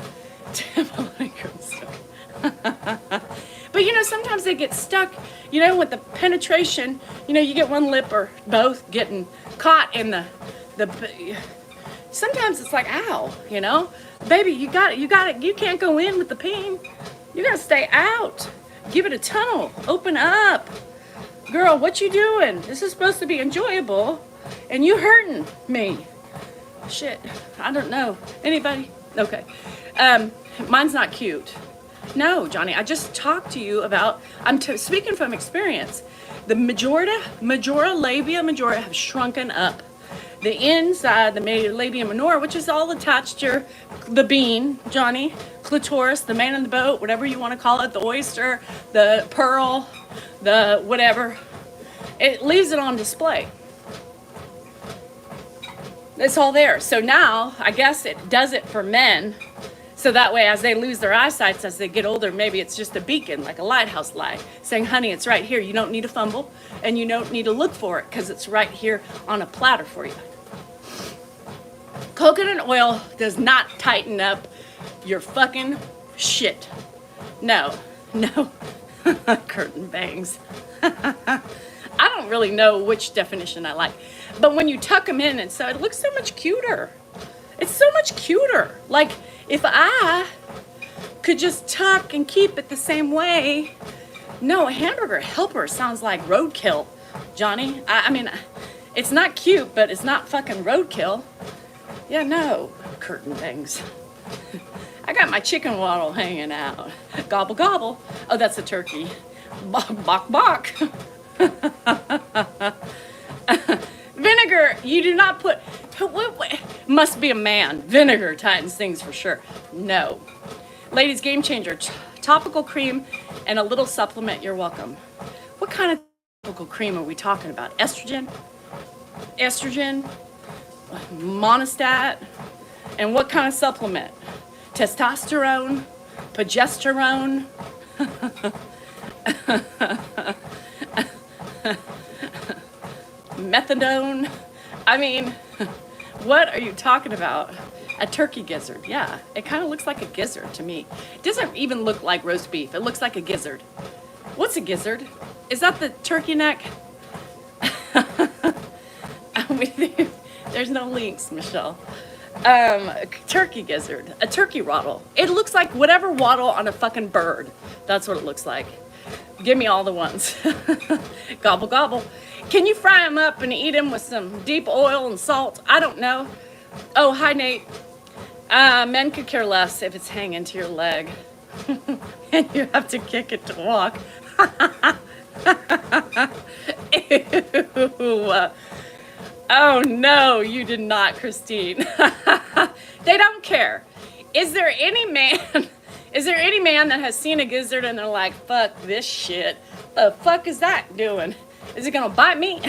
But you know, sometimes they get stuck, you know, with the penetration. You know, you get one lip or both getting caught in the sometimes it's like, ow, you know, baby, you got it, you can't go in with the pain. You gotta stay out. Give it a tunnel. Open up. Girl, what you doing? This is supposed to be enjoyable, and you hurting me. Shit, I don't know. Anybody? Okay. Mine's not cute. No, Johnny, I just talked to you about, speaking from experience. The majora, labia majora have shrunken up. The inside, the labia minora, which is all attached to the bean, Johnny, clitoris, the man in the boat, whatever you want to call it, the oyster, the pearl, the whatever, it leaves it on display. It's all there. So now, I guess it does it for men. So that way, as they lose their eyesight, as they get older, maybe it's just a beacon, like a lighthouse light, saying, honey, it's right here. You don't need to fumble, and you don't need to look for it, because it's right here on a platter for you. Coconut oil does not tighten up your fucking shit. No. Curtain bangs. I don't really know which definition I like. But when you tuck them in, and so it looks so much cuter. It's so much cuter. Like, if I could just tuck and keep it the same way. No, a hamburger helper sounds like roadkill, Johnny. I mean, it's not cute, but it's not fucking roadkill. Yeah, no, curtain bangs. I got my chicken waddle hanging out. Gobble, gobble. Oh, that's a turkey. Bok, bok, bok. Vinegar, you do not put, must be a man. Vinegar tightens things for sure. No. Ladies, game changer, topical cream and a little supplement, you're welcome. What kind of topical cream are we talking about? Estrogen, monostat, and what kind of supplement? Testosterone, progesterone, methadone. I mean, what are you talking about? A turkey gizzard. Yeah, it kind of looks like a gizzard to me. It doesn't even look like roast beef. It looks like a gizzard. What's a gizzard? Is that the turkey neck? I'm with you. There's no links, Michelle. A turkey gizzard. A turkey waddle. It looks like whatever waddle on a fucking bird. That's what it looks like. Give me all the ones. Gobble, gobble. Can you fry them up and eat them with some deep oil and salt? I don't know. Oh, hi, Nate. Men could care less if it's hanging to your leg. And you have to kick it to walk. Ew. Oh, no, you did not, Christine. They don't care. Is there any man that has seen a gizzard and they're like, fuck this shit? The fuck is that doing? Is it gonna bite me?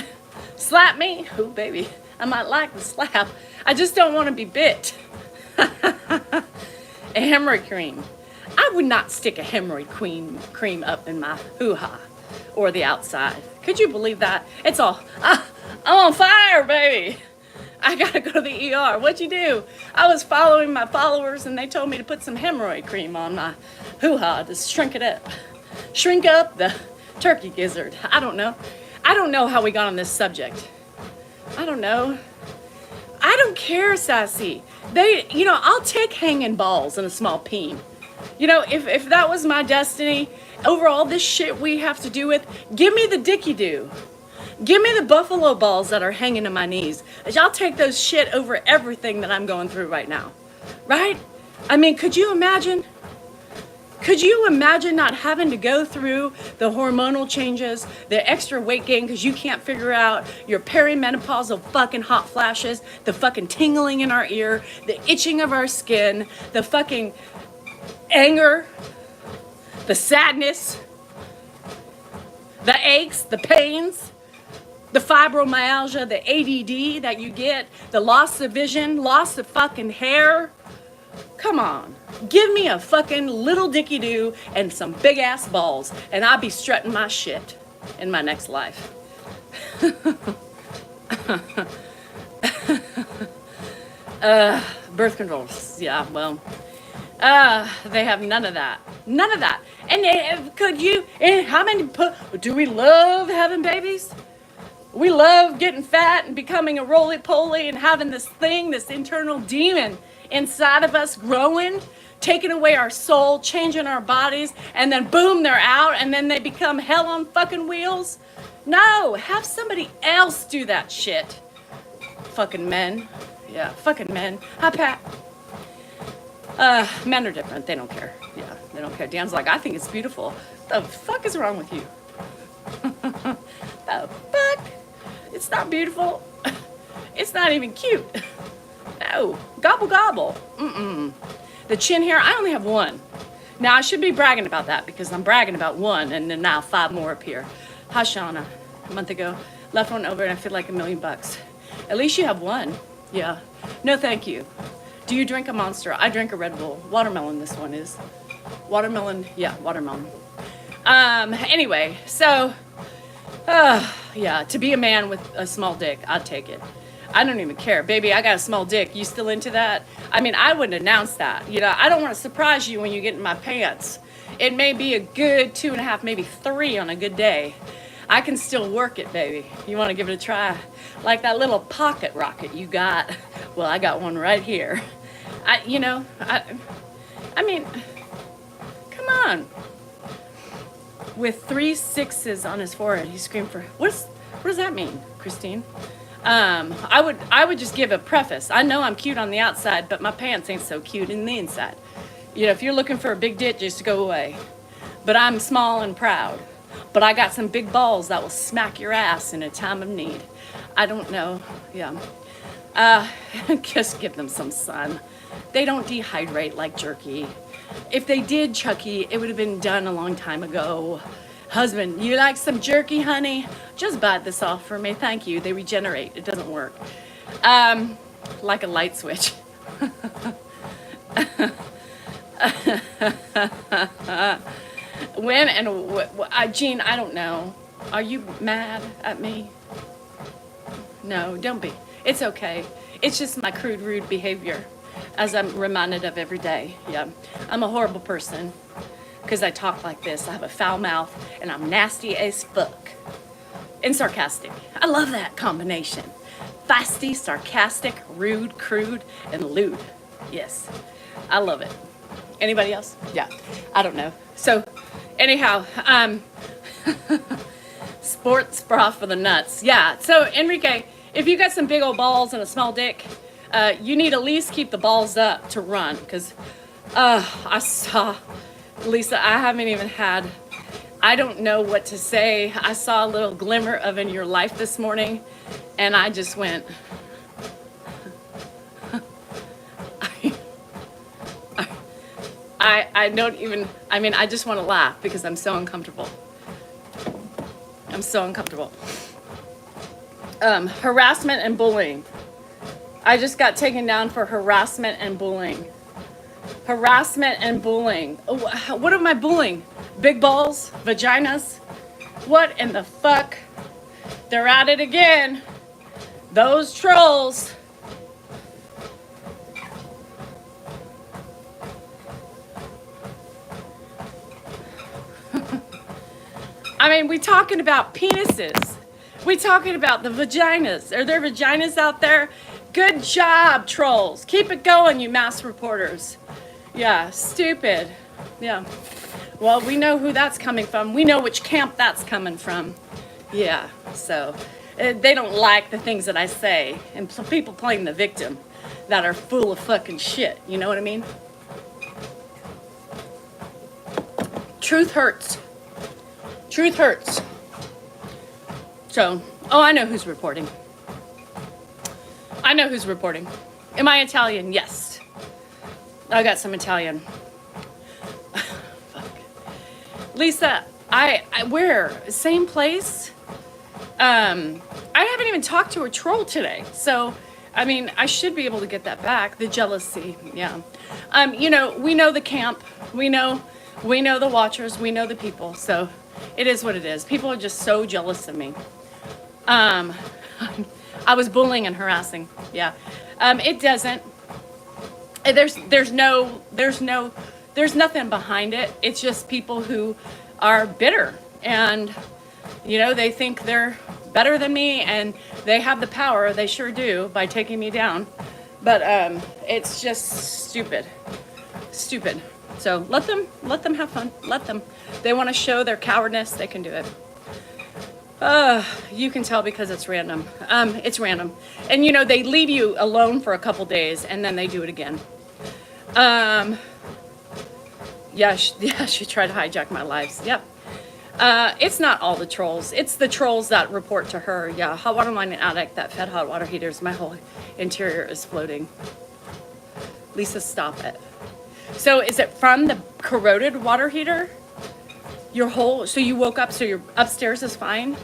Slap me? Ooh, baby, I might like the slap. I just don't want to be bit. A hemorrhoid cream. I would not stick a hemorrhoid cream up in my hoo-ha or the outside. Could you believe that? It's all, I'm on fire, baby. I gotta go to the ER. What'd you do? I was following my followers and they told me to put some hemorrhoid cream on my hoo-ha to shrink it up. Shrink up the turkey gizzard. I don't know how we got on this subject. I don't know. I don't care, Sassy. I'll take hanging balls and a small peen. If that was my destiny, over all this shit we have to do with, give me the dicky do. Give me the buffalo balls that are hanging to my knees. I'll take those shit over everything that I'm going through right now. Right? I mean, could you imagine? Could you imagine not having to go through the hormonal changes, the extra weight gain because you can't figure out your perimenopausal fucking hot flashes, the fucking tingling in our ear, the itching of our skin, the fucking anger, the sadness, the aches, the pains, the fibromyalgia, the ADD that you get, the loss of vision, loss of fucking hair? Come on, give me a fucking little dicky do and some big ass balls, and I'll be strutting my shit in my next life. Birth control, yeah, well, they have none of that. None of that. And do we love having babies? We love getting fat and becoming a roly-poly and having this thing, this internal demon inside of us growing, taking away our soul, changing our bodies, and then boom, they're out, and then they become hell on fucking wheels. No, have somebody else do that shit. Fucking men. Yeah, fucking men. Hi, Pat. Men are different. They don't care. Yeah, they don't care. Dan's like, I think it's beautiful. The fuck is wrong with you? The fuck? It's not beautiful. It's not even cute. No. Gobble, gobble. Mm-mm. The chin hair, I only have one. Now, I should be bragging about that because I'm bragging about one and then now 5 more appear. Hi, Shauna. A month ago, left one over and I feel like $1 million. At least you have one. Yeah. No, thank you. Do you drink a Monster? I drink a Red Bull. Watermelon, this one is. Watermelon, yeah, watermelon. Anyway, so, yeah, to be a man with a small dick, I'd take it. I don't even care. Baby, I got a small dick. You still into that? I mean, I wouldn't announce that. I don't want to surprise you when you get in my pants. It may be a good 2.5, maybe 3 on a good day. I can still work it, baby. You want to give it a try? Like that little pocket rocket you got. Well, I got one right here. I mean, come on. With 3 6s on his forehead, he screamed for, what does that mean, Christine? I would just give a preface. I know I'm cute on the outside, but my pants ain't so cute in the inside. If you're looking for a big dick, just go away. But I'm small and proud. But I got some big balls that will smack your ass in a time of need. I don't know. Yeah. Just give them some sun. They don't dehydrate like jerky. If they did, Chucky, it would have been done a long time ago. Husband, you like some jerky, honey? Just bite this off for me. Thank you. They regenerate. It doesn't work. Like a light switch. When and Jean, I don't know. Are you mad at me? No, don't be. It's okay. It's just my crude, rude behavior, as I'm reminded of every day. Yeah, I'm a horrible person because I talk like this. I have a foul mouth and I'm nasty as fuck and sarcastic. I love that combination. Feisty, sarcastic, rude, crude, and lewd. Yes, I love it. Anybody else? Yeah, I don't know. So, anyhow, sports bra for the nuts. Yeah, so Enrique, if you got some big old balls and a small dick, you need at least keep the balls up to run. Because I saw, Lisa, I haven't even had, I don't know what to say. I saw a little glimmer of in your life this morning, and I just went, I don't even, I mean, I just want to laugh because I'm so uncomfortable. I'm so uncomfortable. Harassment and bullying. I just got taken down for harassment and bullying. Harassment and bullying. Oh, what am I bullying? Big balls? Vaginas? What in the fuck? They're at it again. Those trolls. I mean, we talking about penises. We talking about the vaginas. Are there vaginas out there? Good job, trolls. Keep it going, you mass reporters. Yeah, stupid. Yeah. Well, we know who that's coming from. We know which camp that's coming from. Yeah, so they don't like the things that I say. And people playing the victim that are full of fucking shit. You know what I mean? Truth hurts. Truth hurts. So, oh, I know who's reporting. I know who's reporting. Am I Italian? Yes. I got some Italian. Fuck. Lisa, where? Same place? I haven't even talked to a troll today. So, I mean, I should be able to get that back. The jealousy, yeah. You know, we know the camp. We know the watchers. We know the people. So, it is what it is. People are just so jealous of me. I was bullying and harassing. Yeah. It doesn't. There's nothing behind it. It's just people who are bitter and, you know, they think they're better than me and they have the power. They sure do by taking me down. But it's just stupid. Stupid. So let them have fun. Let them. They want to show their cowardness. They can do it. You can tell because it's random. It's random. And you know, they leave you alone for a couple days and then they do it again. Yeah, she tried to hijack my lives. Yep. It's not all the trolls. It's the trolls that report to her. Yeah, hot water line and attic that fed hot water heaters. My whole interior is floating. Lisa, stop it. So is it from the corroded water heater? So you woke up, so your upstairs is fine?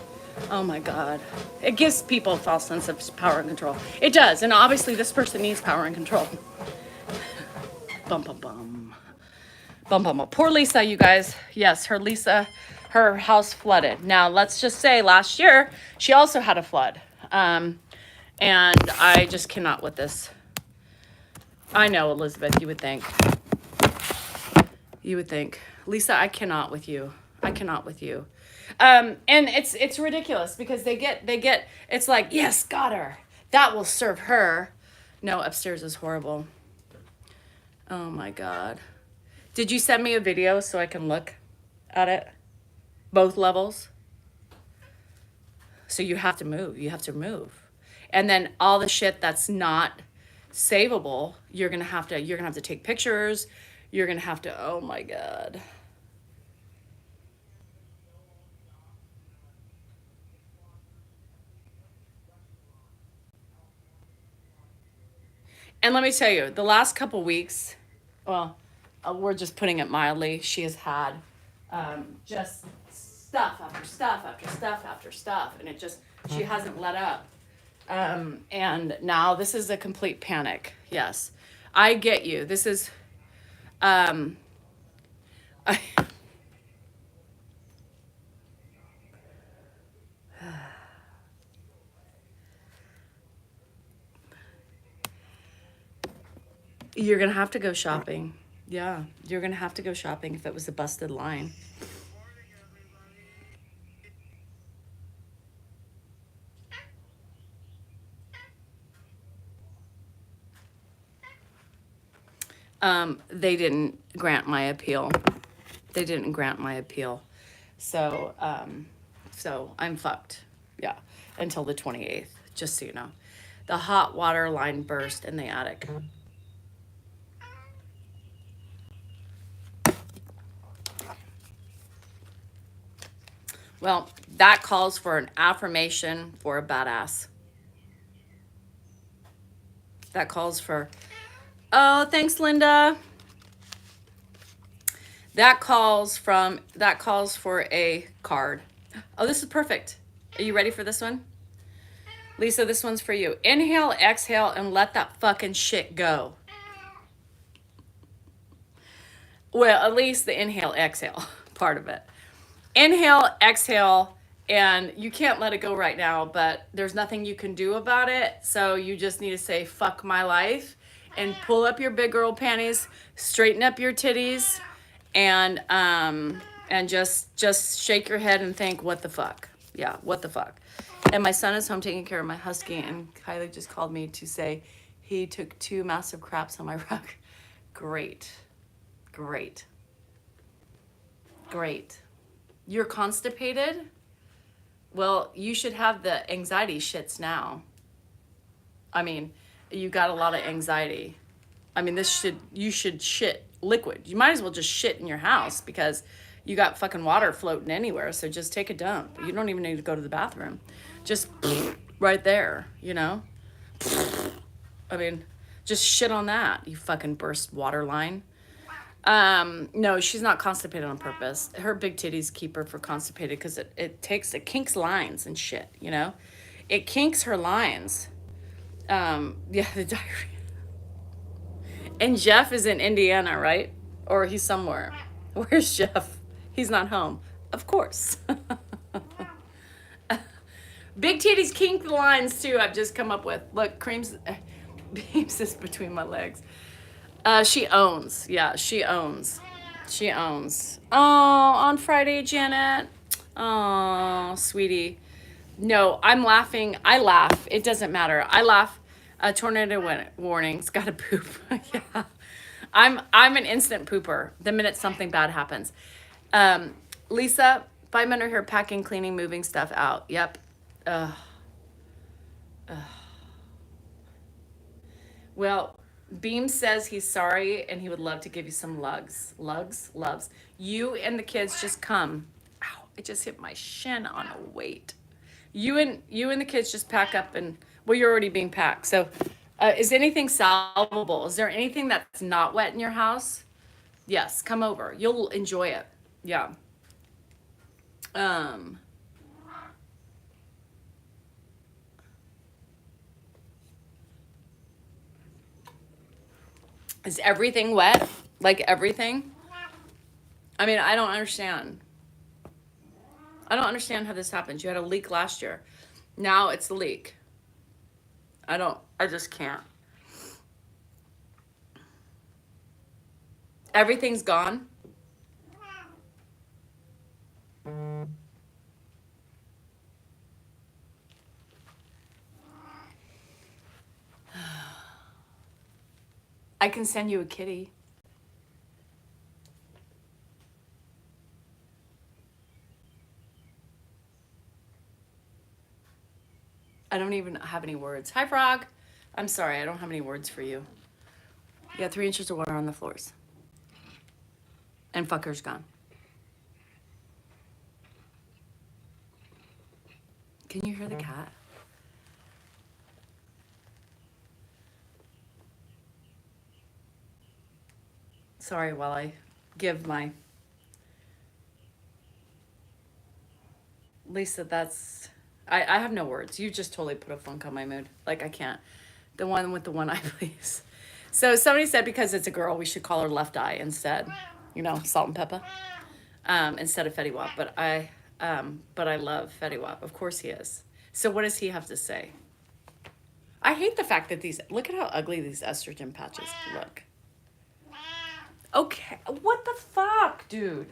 Oh my God. It gives people a false sense of power and control. It does, and obviously this person needs power and control. Bum, bum, bum. Bum, bum, bum. Poor Lisa, you guys. Yes, her house flooded. Now, let's just say last year, she also had a flood. And I just cannot with this. I know, Elizabeth, you would think. You would think. Lisa, I cannot with you. I cannot with you. And it's ridiculous because they get, it's like, yes, got her. That will serve her. No, upstairs is horrible. Oh my God. Did you send me a video so I can look at it? Both levels? So you have to move. You have to move. And then all the shit that's not savable, you're gonna have to take pictures. You're gonna have to, oh my God. And let me tell you, the last couple weeks, well, we're just putting it mildly, she has had just stuff after stuff after stuff after stuff, and she hasn't let up. And now this is a complete panic. Yes, I get you. This is, I, you're gonna have to go shopping. Yeah, you're gonna have to go shopping if it was a busted line. They didn't grant my appeal. They didn't grant my appeal. So, so I'm fucked. Yeah, until the 28th, just so you know. The hot water line burst in the attic. Well, that calls for an affirmation for a badass. That calls for, oh, thanks, Linda. That calls for a card. Oh, this is perfect. Are you ready for this one? Lisa, this one's for you. Inhale, exhale, and let that fucking shit go. Well, at least the inhale, exhale part of it. Inhale, exhale, and you can't let it go right now, but there's nothing you can do about it. So you just need to say, fuck my life, and pull up your big girl panties, straighten up your titties, and just shake your head and think, what the fuck? Yeah, what the fuck? And my son is home taking care of my husky, and Kylie just called me to say he took 2 massive craps on my rug. Great. Great. Great. You're constipated? Well, you should have the anxiety shits now. I mean, you got a lot of anxiety. I mean, you should shit liquid. You might as well just shit in your house because you got fucking water floating anywhere. So just take a dump. You don't even need to go to the bathroom. Just right there, you know? I mean, just shit on that, you fucking burst water line. No, she's not constipated on purpose. Her big titties keep her for constipated because it kinks lines and shit, you know? It kinks her lines. Yeah, the diarrhea. And Jeff is in Indiana, right? Or he's somewhere. Where's Jeff? He's not home. Of course. Big titties kink the lines too, I've just come up with. Look, Beams is between my legs. She owns. Yeah, she owns. She owns. Oh, on Friday, Janet. Oh, sweetie. No, I'm laughing. I laugh. It doesn't matter. I laugh. Tornado warnings. Gotta poop. Yeah. I'm an instant pooper the minute something bad happens. Lisa, 5 minutes here, packing, cleaning, moving stuff out. Yep. Well, Beam says he's sorry and he would love to give you some lugs. Lugs? Loves. You and the kids just come. Ow, I just hit my shin on a weight. You and the kids just pack up and, well, you're already being packed. So is anything salvable? Is there anything that's not wet in your house? Yes, come over. You'll enjoy it. Yeah. Is everything wet? Like everything? I mean, I don't understand. I don't understand how this happens. You had a leak last year. Now it's the leak. I just can't. Everything's gone. I can send you a kitty. I don't even have any words. Hi, Frog. I'm sorry, I don't have any words for you. You got 3 inches of water on the floors. And fucker's gone. Can you hear the cat? Sorry, while I give my... Lisa, that's... I have no words. You just totally put a funk on my mood. Like, I can't. The one with the one eye, please. So somebody said because it's a girl, we should call her Left Eye instead. You know, Salt and Pepper. Instead of Fetty Wap. But I love Fetty Wap. Of course he is. So what does he have to say? I hate the fact that look at how ugly these estrogen patches look. Okay, what the fuck, dude?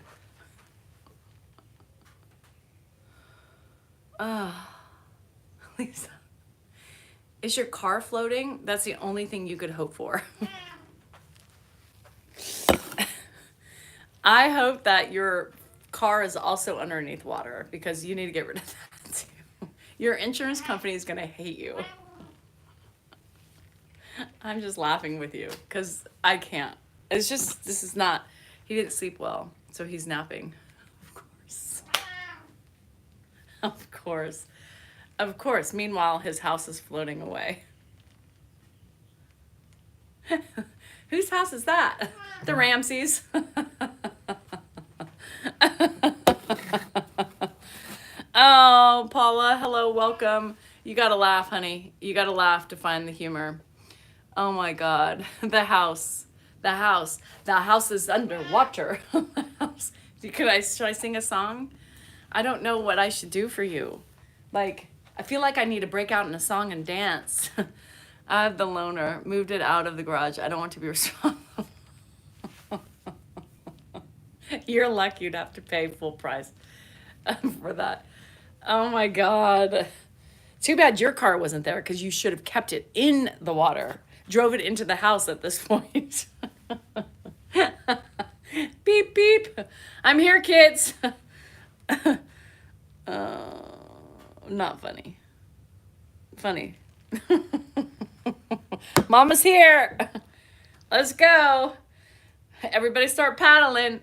Lisa, is your car floating? That's the only thing you could hope for. I hope that your car is also underneath water because you need to get rid of that too. Your insurance company is gonna hate you. I'm just laughing with you because I can't. It's just, this is not, he didn't sleep well, so he's napping. Of course. Of course. Of course. Meanwhile, his house is floating away. Whose house is that? The Ramseys. Oh, Paula, hello, welcome. You gotta laugh, honey. You gotta laugh to find the humor. Oh my God, the house is underwater. Should I sing a song? I don't know what I should do for you. Like, I feel like I need to break out in a song and dance. I have the loaner, moved it out of the garage. I don't want to be responsible. You're lucky you'd have to pay full price for that. Oh my God. Too bad your car wasn't there because you should have kept it in the water. Drove it into the house at this point. Beep, beep. I'm here, kids. Not funny. Funny. Mama's here. Let's go. Everybody start paddling.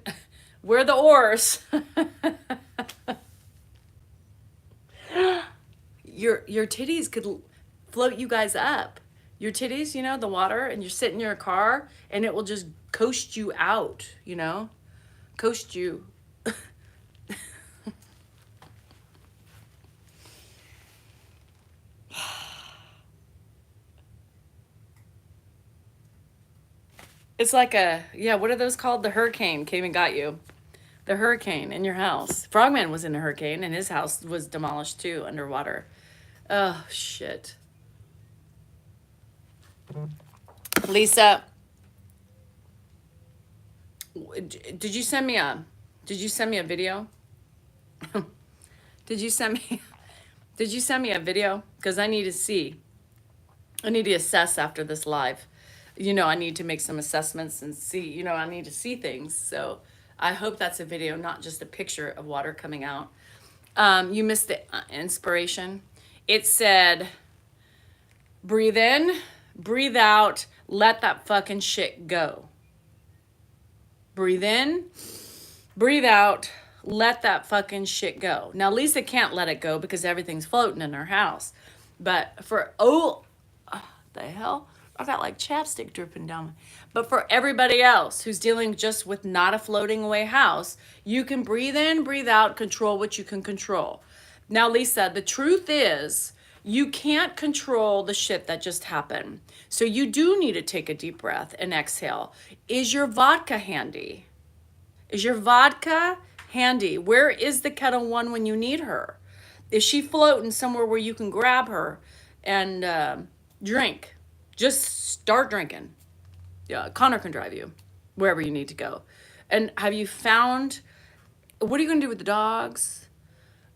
We're the oars. Your titties could float you guys up. Your titties, you know, the water, and you're sitting in your car, and it will just coast you out, you know? Coast you. It's like a, yeah, what are those called? The hurricane came and got you. The hurricane in your house. Frogman was in a hurricane, and his house was demolished too, underwater. Oh, shit. Lisa, did you send me a video? Did you send me a video? Because I need to see. I need to assess after this live. You know, I need to make some assessments and see, you know, I need to see things. So I hope that's a video, not just a picture of water coming out. You missed the inspiration. It said, breathe in, breathe out, let that fucking shit go. Breathe in, breathe out, let that fucking shit go. Now, Lisa can't let it go because everything's floating in her house. But for, the hell? I got like chapstick dripping down. But for everybody else who's dealing just with not a floating away house, you can breathe in, breathe out, control what you can control. Now, Lisa, the truth is you can't control the shit that just happened. So you do need to take a deep breath and exhale. Is your vodka handy? Is your vodka handy? Where is the Kettle One when you need her? Is she floating somewhere where you can grab her and drink? Just start drinking. Yeah, Connor can drive you wherever you need to go. And have you found, what are you going to do with the dogs?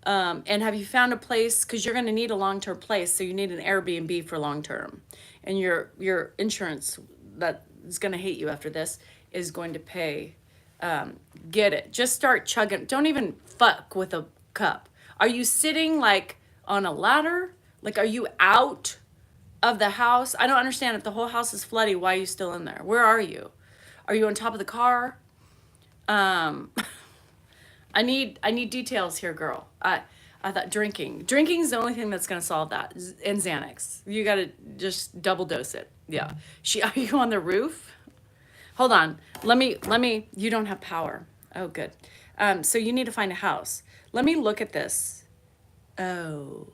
And have you found a place, because you're going to need a long-term place, so you need an Airbnb for long-term. And your insurance that is going to hate you after this is going to pay. Get it. Just start chugging. Don't even fuck with a cup. Are you sitting like on a ladder? Like, are you out of the house? I don't understand. If the whole house is flooding, why are you still in there? Where are you? Are you on top of the car? I need details here, girl. I thought drinking is the only thing that's gonna solve that. And Xanax. You gotta just double dose it. Yeah. Are you on the roof? Hold on. Let me. You don't have power. Oh, good. So you need to find a house. Let me look at this. Oh.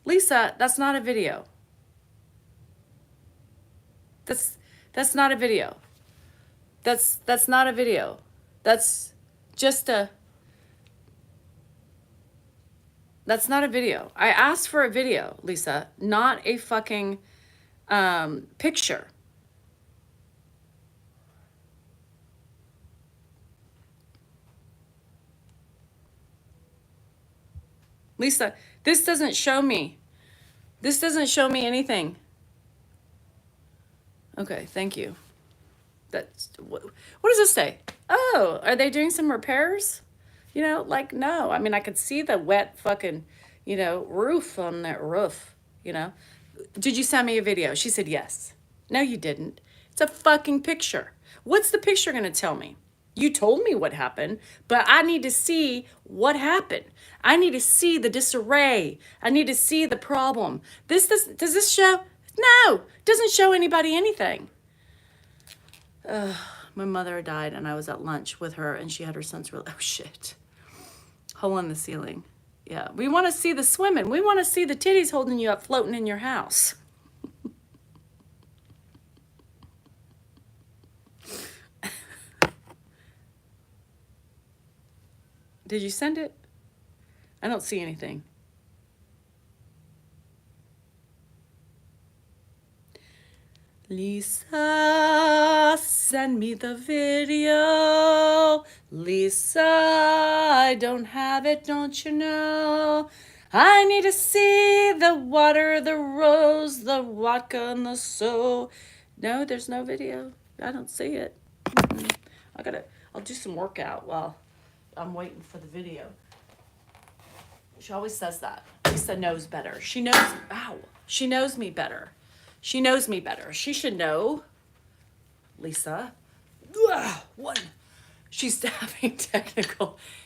Lisa, that's not a video. That's not a video. That's not a video. That's just a. That's not a video. I asked for a video, Lisa, not a fucking picture. Lisa, this doesn't show me. This doesn't show me anything. Okay, thank you. That's what does this say? Oh, are they doing some repairs? You know, like, no. I mean, I could see the wet fucking, you know, roof on that roof, you know. Did you send me a video? She said yes. No, you didn't. It's a fucking picture. What's the picture going to tell me? You told me what happened, but I need to see what happened. I need to see the disarray. I need to see the problem. Does this show? No, it doesn't show anybody anything. My mother died and I was at lunch with her and she had her son's oh shit. Hole in the ceiling. Yeah, we want to see the swimming. We want to see the titties holding you up floating in your house. Did you send it? I don't see anything. Lisa, send me the video. Lisa, I don't have it, don't you know? I need to see the water, the rose, the vodka, and the soul. No, there's no video. I don't see it. I'll do some workout while I'm waiting for the video. She always says that. Lisa knows better. She knows me better. She knows me better. She should know. Lisa. Ugh, one. She's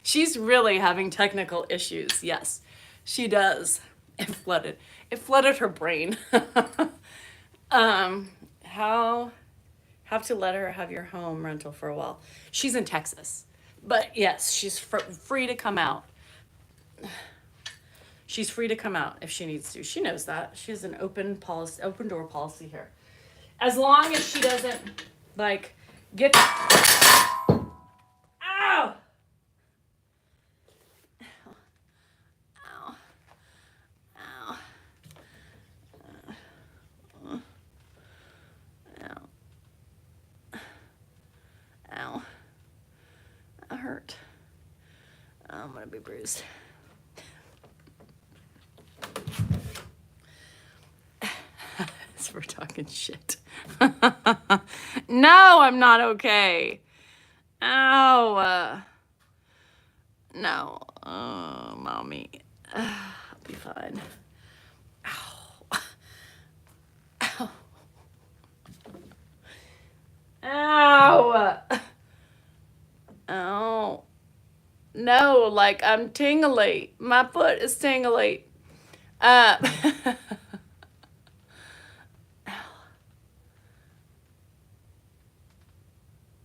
she's really having technical issues. Yes, she does. It flooded her brain. How have to let her have your home rental for a while. She's in Texas. But yes, she's free to come out. She's free to come out if she needs to. She knows that. She has an open door policy here. As long as she doesn't get ow! Ow! Ow. Ow. Ow. That hurt. I'm gonna be bruised. We're talking shit. No, I'm not okay. Ow. No. Oh, mommy. I'll be fine. Ow. Ow. Ow. Oh. No, like I'm tingly. My foot is tingly.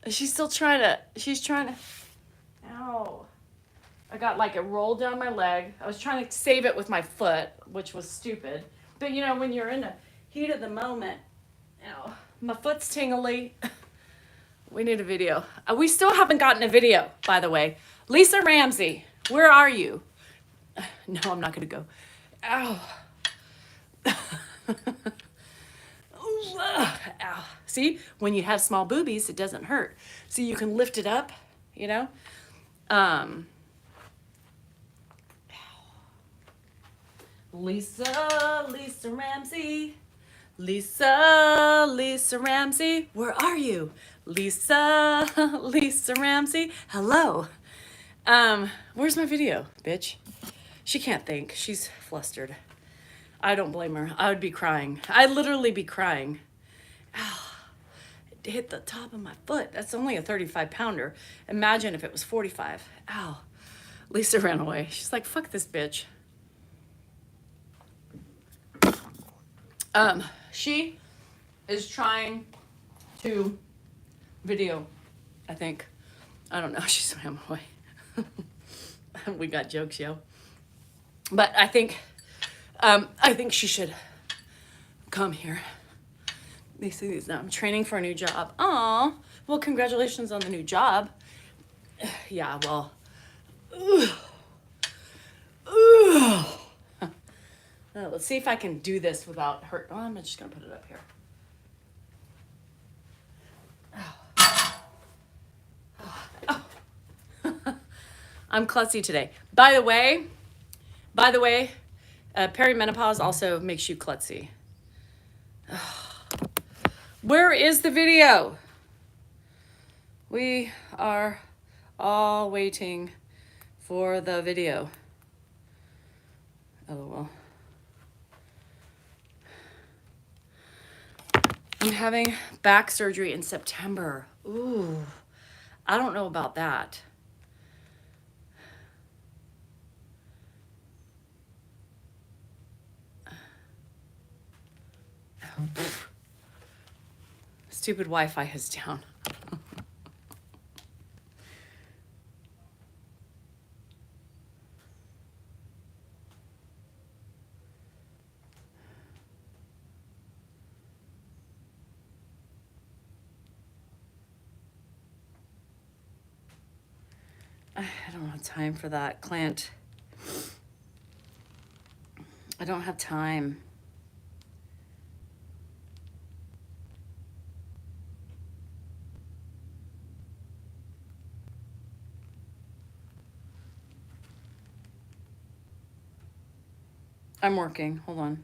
She's trying to, ow. I got like it rolled down my leg. I was trying to save it with my foot, which was stupid. But you know, when you're in the heat of the moment, ow, my foot's tingly. We need a video. We still haven't gotten a video, by the way. Lisa Ramsey, where are you? No, I'm not gonna go. Ow. Ow. See, when you have small boobies, it doesn't hurt. So you can lift it up, you know? Lisa Ramsey. Lisa Ramsey, where are you? Lisa Ramsey, hello. Where's my video, bitch? She can't think. She's flustered. I don't blame her. I would be crying. I'd literally be crying. Ow. It hit the top of my foot. That's only a 35-pounder. Imagine if it was 45. Ow. Lisa ran away. She's like, fuck this bitch. She is trying to video, I think. I don't know. She swam away. We got jokes, yo. But I think she should come here. I'm training for a new job. Aw, well, congratulations on the new job. Yeah, well. Let's see if I can do this without hurt. Oh, I'm just gonna put it up here. I'm klutzy today. By the way, perimenopause also makes you klutzy. Where is the video? We are all waiting for the video. LOL. I'm having back surgery in September. Ooh, I don't know about that. Stupid Wi-Fi is down. I don't have time for that, Clint. I don't have time. I'm working. Hold on.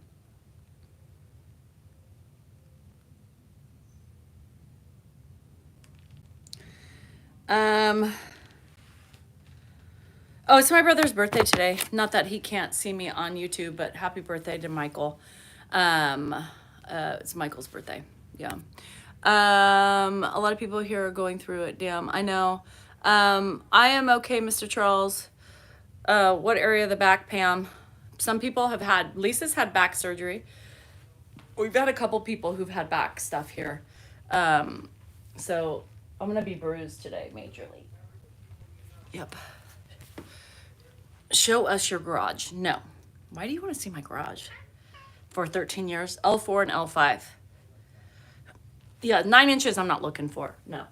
Oh, it's my brother's birthday today. Not that he can't see me on YouTube, but happy birthday to Michael. It's Michael's birthday. Yeah. A lot of people here are going through it. Damn, I know. I am okay, Mr. Charles. What area of the back, Pam? Some people have had, Lisa's had back surgery. We've had a couple people who've had back stuff here. So I'm gonna be bruised today, majorly. Yep. Show us your garage. No. Why do you want to see my garage? For 13 years? L4 and L5. Yeah, 9 inches I'm not looking for. No.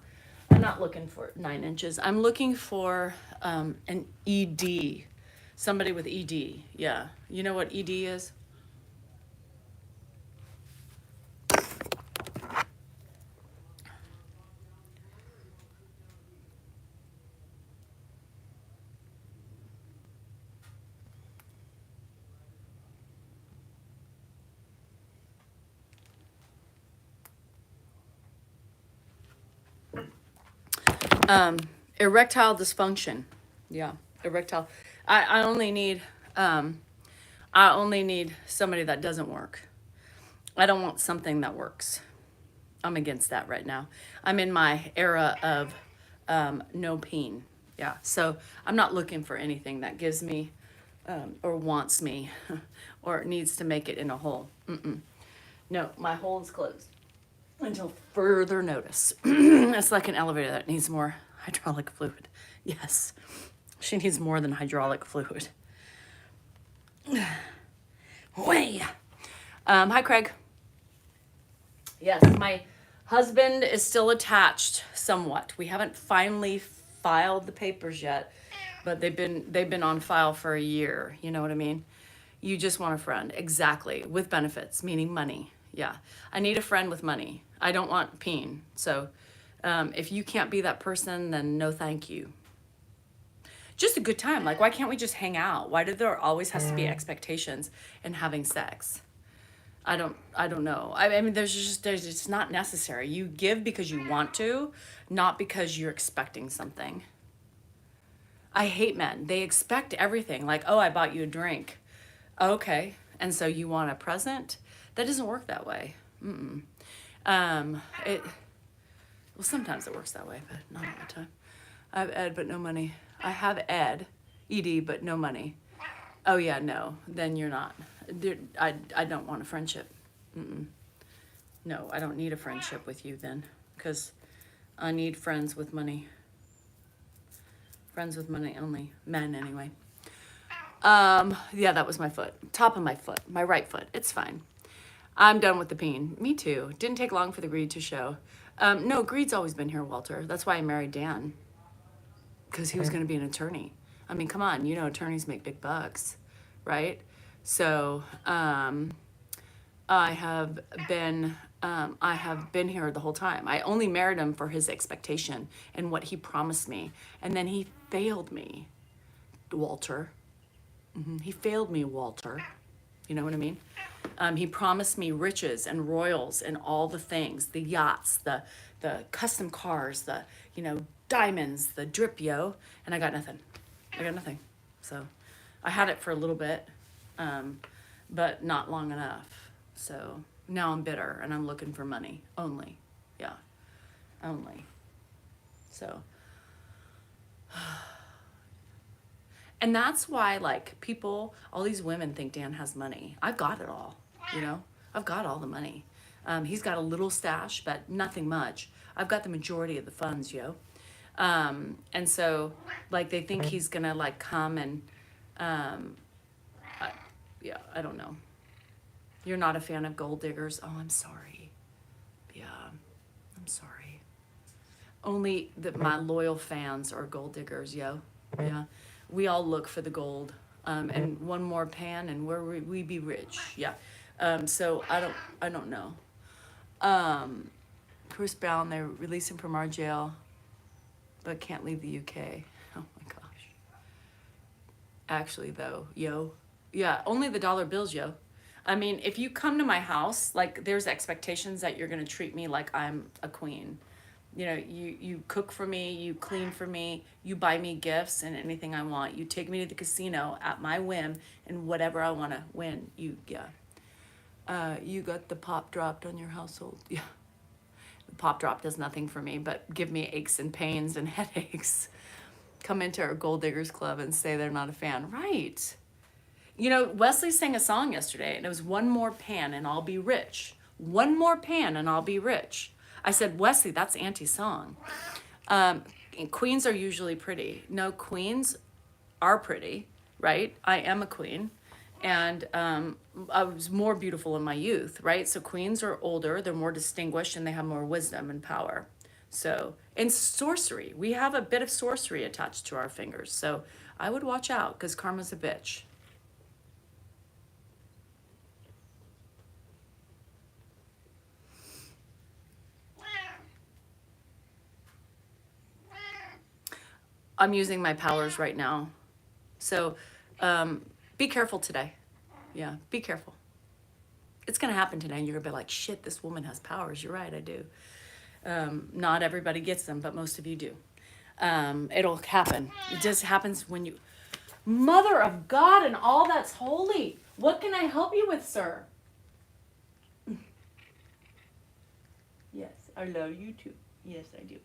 I'm not looking for 9 inches. I'm looking for an ED. Somebody with ED. Yeah. You know what ED is? Erectile dysfunction. Yeah, erectile. I only need somebody that doesn't work. I don't want something that works. I'm against that right now. I'm in my era of no pain. Yeah, so I'm not looking for anything that gives me or wants me or needs to make it in a hole. No, my hole is closed until further notice. It's like an elevator that needs more hydraulic fluid. Yes, she needs more than hydraulic fluid. Way. Hi, Craig. Yes, my husband is still attached somewhat. We haven't finally filed the papers yet, but they've been on file for a year. You know what I mean? You just want a friend. Exactly. With benefits, meaning money. Yeah. I need a friend with money. I don't want peen. So if you can't be that person, then no thank you. Just a good time. Like, why can't we just hang out? Why do there always has to be expectations in having sex? I don't know. I mean, it's not necessary. You give because you want to, not because you're expecting something. I hate men. They expect everything. Like, oh, I bought you a drink. Okay. And so you want a present? That doesn't work that way. Well, sometimes it works that way, but not all the time. I have Ed, but no money. I have ED, but no money. Oh yeah, no, then you're not. I don't want a friendship. No, I don't need a friendship with you then, because I need friends with money. Friends with money only. Men, anyway. Yeah, that was my foot. Top of my foot. My right foot. It's fine. I'm done with the peen. Me too. Didn't take long for the greed to show. No, greed's always been here, Walter. That's why I married Dan. Because he was going to be an attorney. I mean, come on. You know, attorneys make big bucks, right? So, I have been here the whole time. I only married him for his expectation and what he promised me. And then he failed me, Walter. He failed me, Walter. You know what I mean? He promised me riches and royals and all the things, the yachts, the custom cars, the, diamonds, the drip, yo. And I got nothing. So I had it for a little bit, but not long enough. So now I'm bitter and I'm looking for money only. Yeah, only. So, and that's why, like, people, all these women think Dan has money. I've got it all, I've got all the money. He's got a little stash, but nothing much. I've got the majority of the funds, yo. And so, like, they think he's gonna, like, come and, I don't know. You're not a fan of gold diggers? Oh, I'm sorry. Yeah, I'm sorry. Only my loyal fans are gold diggers, yo. Yeah. We all look for the gold. And one more pan and we be rich. Yeah. So I don't know. Chris Brown, they released him from our jail, but can't leave the UK. Oh my gosh. Actually though, yo, Yeah, only the dollar bills, yo. I mean, if you come to my house, like there's expectations that you're gonna treat me like I'm a queen. You know, you cook for me, you clean for me, you buy me gifts and anything I want. You take me to the casino at my whim and whatever I wanna win. You yeah. You got the pop dropped on your household. Yeah. The pop drop does nothing for me but give me aches and pains and headaches. Come into our Gold Diggers Club and say they're not a fan. Right. You know, Wesley sang a song yesterday, and it was one more pan and I'll be rich. One more pan and I'll be rich. I said, Wesley, that's anti-song. Um, Queens are usually pretty. No, queens are pretty, right? I am a queen. And I was more beautiful in my youth, right? So queens are older, they're more distinguished, and they have more wisdom and power. So, and sorcery. We have a bit of sorcery attached to our fingers. So I would watch out because karma's a bitch. I'm using my powers right now. So be careful today. Yeah, be careful. It's going to happen today, and you're going to be like, shit, this woman has powers. You're right, I do. Not everybody gets them, but most of you do. It'll happen. It just happens when you... Mother of God and all that's holy. What can I help you with, sir? Yes, I love you too. Yes, I do.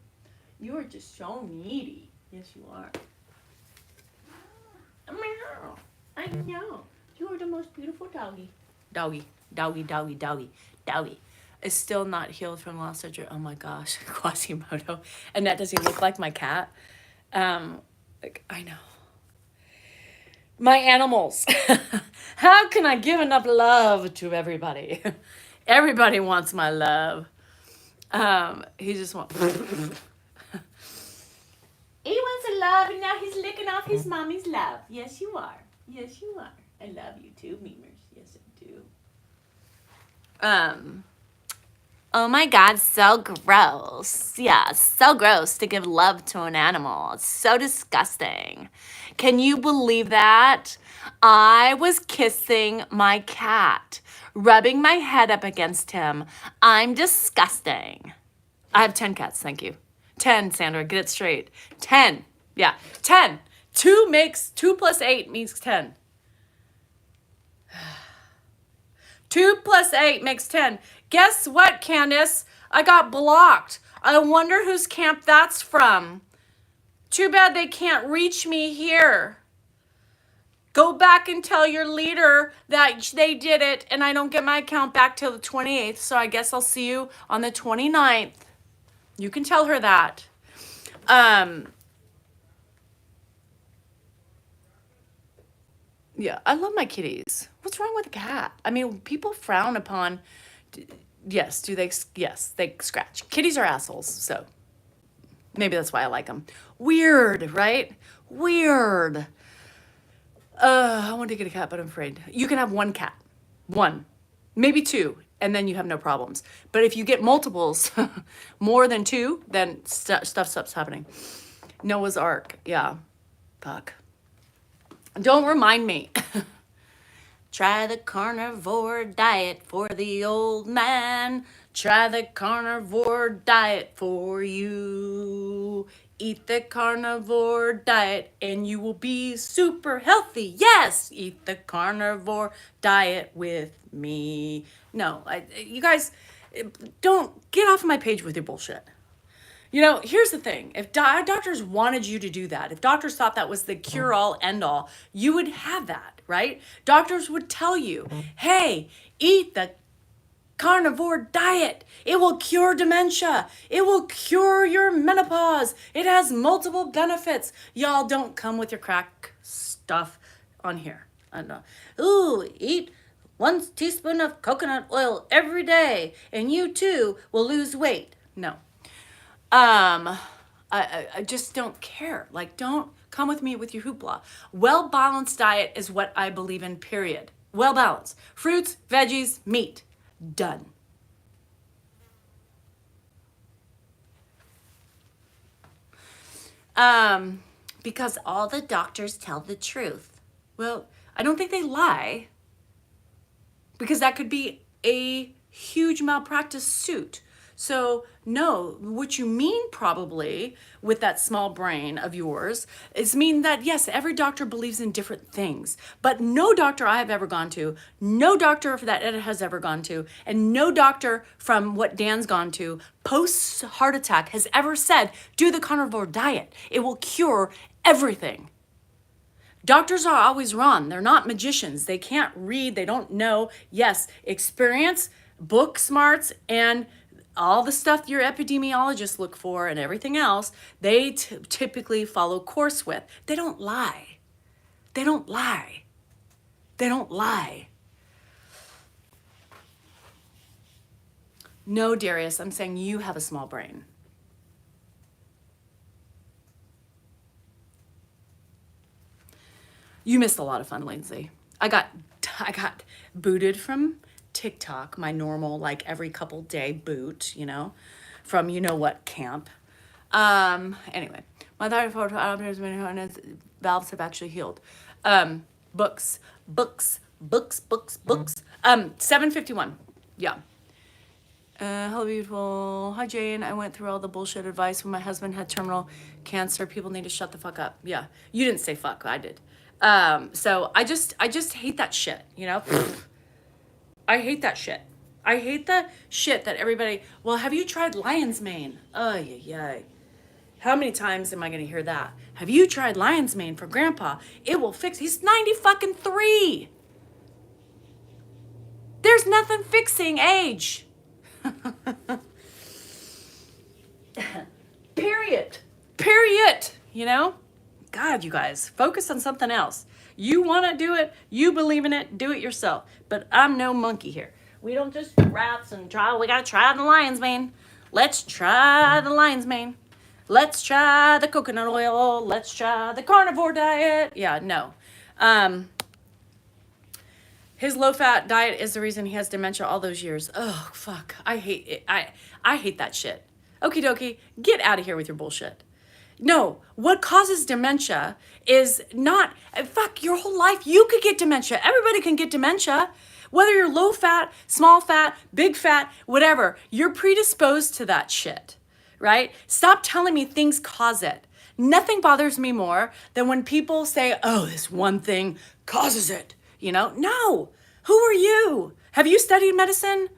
You are just so needy. Yes, you are. Meow. I know. You are the most beautiful doggy. Doggy, doggy, doggy, doggy, doggy. Is still not healed from last surgery. Oh my gosh, Quasimodo. Annette, does he look like my cat? I know. My animals. How can I give enough love to everybody? Everybody wants my love. He just wants... He wants a love, and now he's licking off his mommy's love. Yes, you are. Yes, you are. I love you too, Memers. Yes, I do. Oh my God, so gross. Yeah, so gross to give love to an animal. It's so disgusting. Can you believe that? I was kissing my cat, rubbing my head up against him. I'm disgusting. I have 10 cats, thank you. 10, Sandra, get it straight. 10, yeah, 10. 2 plus 8 makes 10. 2 plus 8 makes 10. Guess what, Candace? I got blocked. I wonder whose camp that's from. Too bad they can't reach me here. Go back and tell your leader that they did it and I don't get my account back till the 28th, so I guess I'll see you on the 29th. You can tell her that. Yeah, I love my kitties. What's wrong with a cat? I mean, people frown upon... Yes, do they? Yes, they scratch. Kitties are assholes, so maybe that's why I like them. Weird, right? Weird. I want to get a cat, but I'm afraid. You can have one cat. One. Maybe two, and then you have no problems. But if you get multiples, more than two, then stuff stops happening. Noah's Ark. Yeah. Fuck. Don't remind me. Try the carnivore diet for the old man. Try the carnivore diet for you. Eat the carnivore diet and you will be super healthy. Yes, eat the carnivore diet with me. No, you guys, don't get off my page with your bullshit. You know, here's the thing. If doctors wanted you to do that, if doctors thought that was the cure-all, end-all, you would have that, right? Doctors would tell you, hey, eat the carnivore diet. It will cure dementia. It will cure your menopause. It has multiple benefits. Y'all don't come with your crack stuff on here. I don't know. Ooh, eat 1 teaspoon of coconut oil every day, and you too will lose weight. No. I just don't care. Like, don't come with me with your hoopla. Well-balanced diet is what I believe in, period. Well-balanced. Fruits, veggies, meat. Done. Because all the doctors tell the truth. Well, I don't think they lie, because that could be a huge malpractice suit. So, no, what you mean probably with that small brain of yours is mean that yes, every doctor believes in different things, but no doctor I have ever gone to, no doctor that Ed has ever gone to, and no doctor from what Dan's gone to post heart attack has ever said, do the carnivore diet. It will cure everything. Doctors are always wrong. They're not magicians. They can't read. They don't know. Yes, experience, book smarts, and all the stuff your epidemiologists look for and everything else, they typically follow course with. They don't lie. They don't lie. They don't lie. No, Darius, I'm saying you have a small brain. You missed a lot of fun, Lindsay. I got booted from TikTok, my normal, like every couple day boot, from you know what camp. Anyway, my thyroid photo has been valves have actually healed. Books, books, books, books, books. 751. Yeah. Hello, beautiful. Hi, Jane. I went through all the bullshit advice when my husband had terminal cancer. People need to shut the fuck up. Yeah. You didn't say fuck. I did. So I just hate that shit, I hate that shit. I hate the shit that everybody, well, have you tried lion's mane? Oh, yeah. How many times am I going to hear that? Have you tried lion's mane for grandpa? It will fix, he's 90 fucking 3. There's nothing fixing age. Period. God, you guys, focus on something else. You want to do it, you believe in it, do it yourself. But I'm no monkey here. We don't just do rats and try, we got to try the lion's mane. Let's try the lion's mane. Let's try the coconut oil. Let's try the carnivore diet. Yeah, no. His low-fat diet is the reason he has dementia all those years. Oh, fuck. I hate it. I hate that shit. Okie dokie, get out of here with your bullshit. No, what causes dementia is not, fuck, your whole life you could get dementia. Everybody can get dementia. Whether you're low fat, small fat, big fat, whatever, you're predisposed to that shit, right? Stop telling me things cause it. Nothing bothers me more than when people say, oh, this one thing causes it. No. Who are you? Have you studied medicine?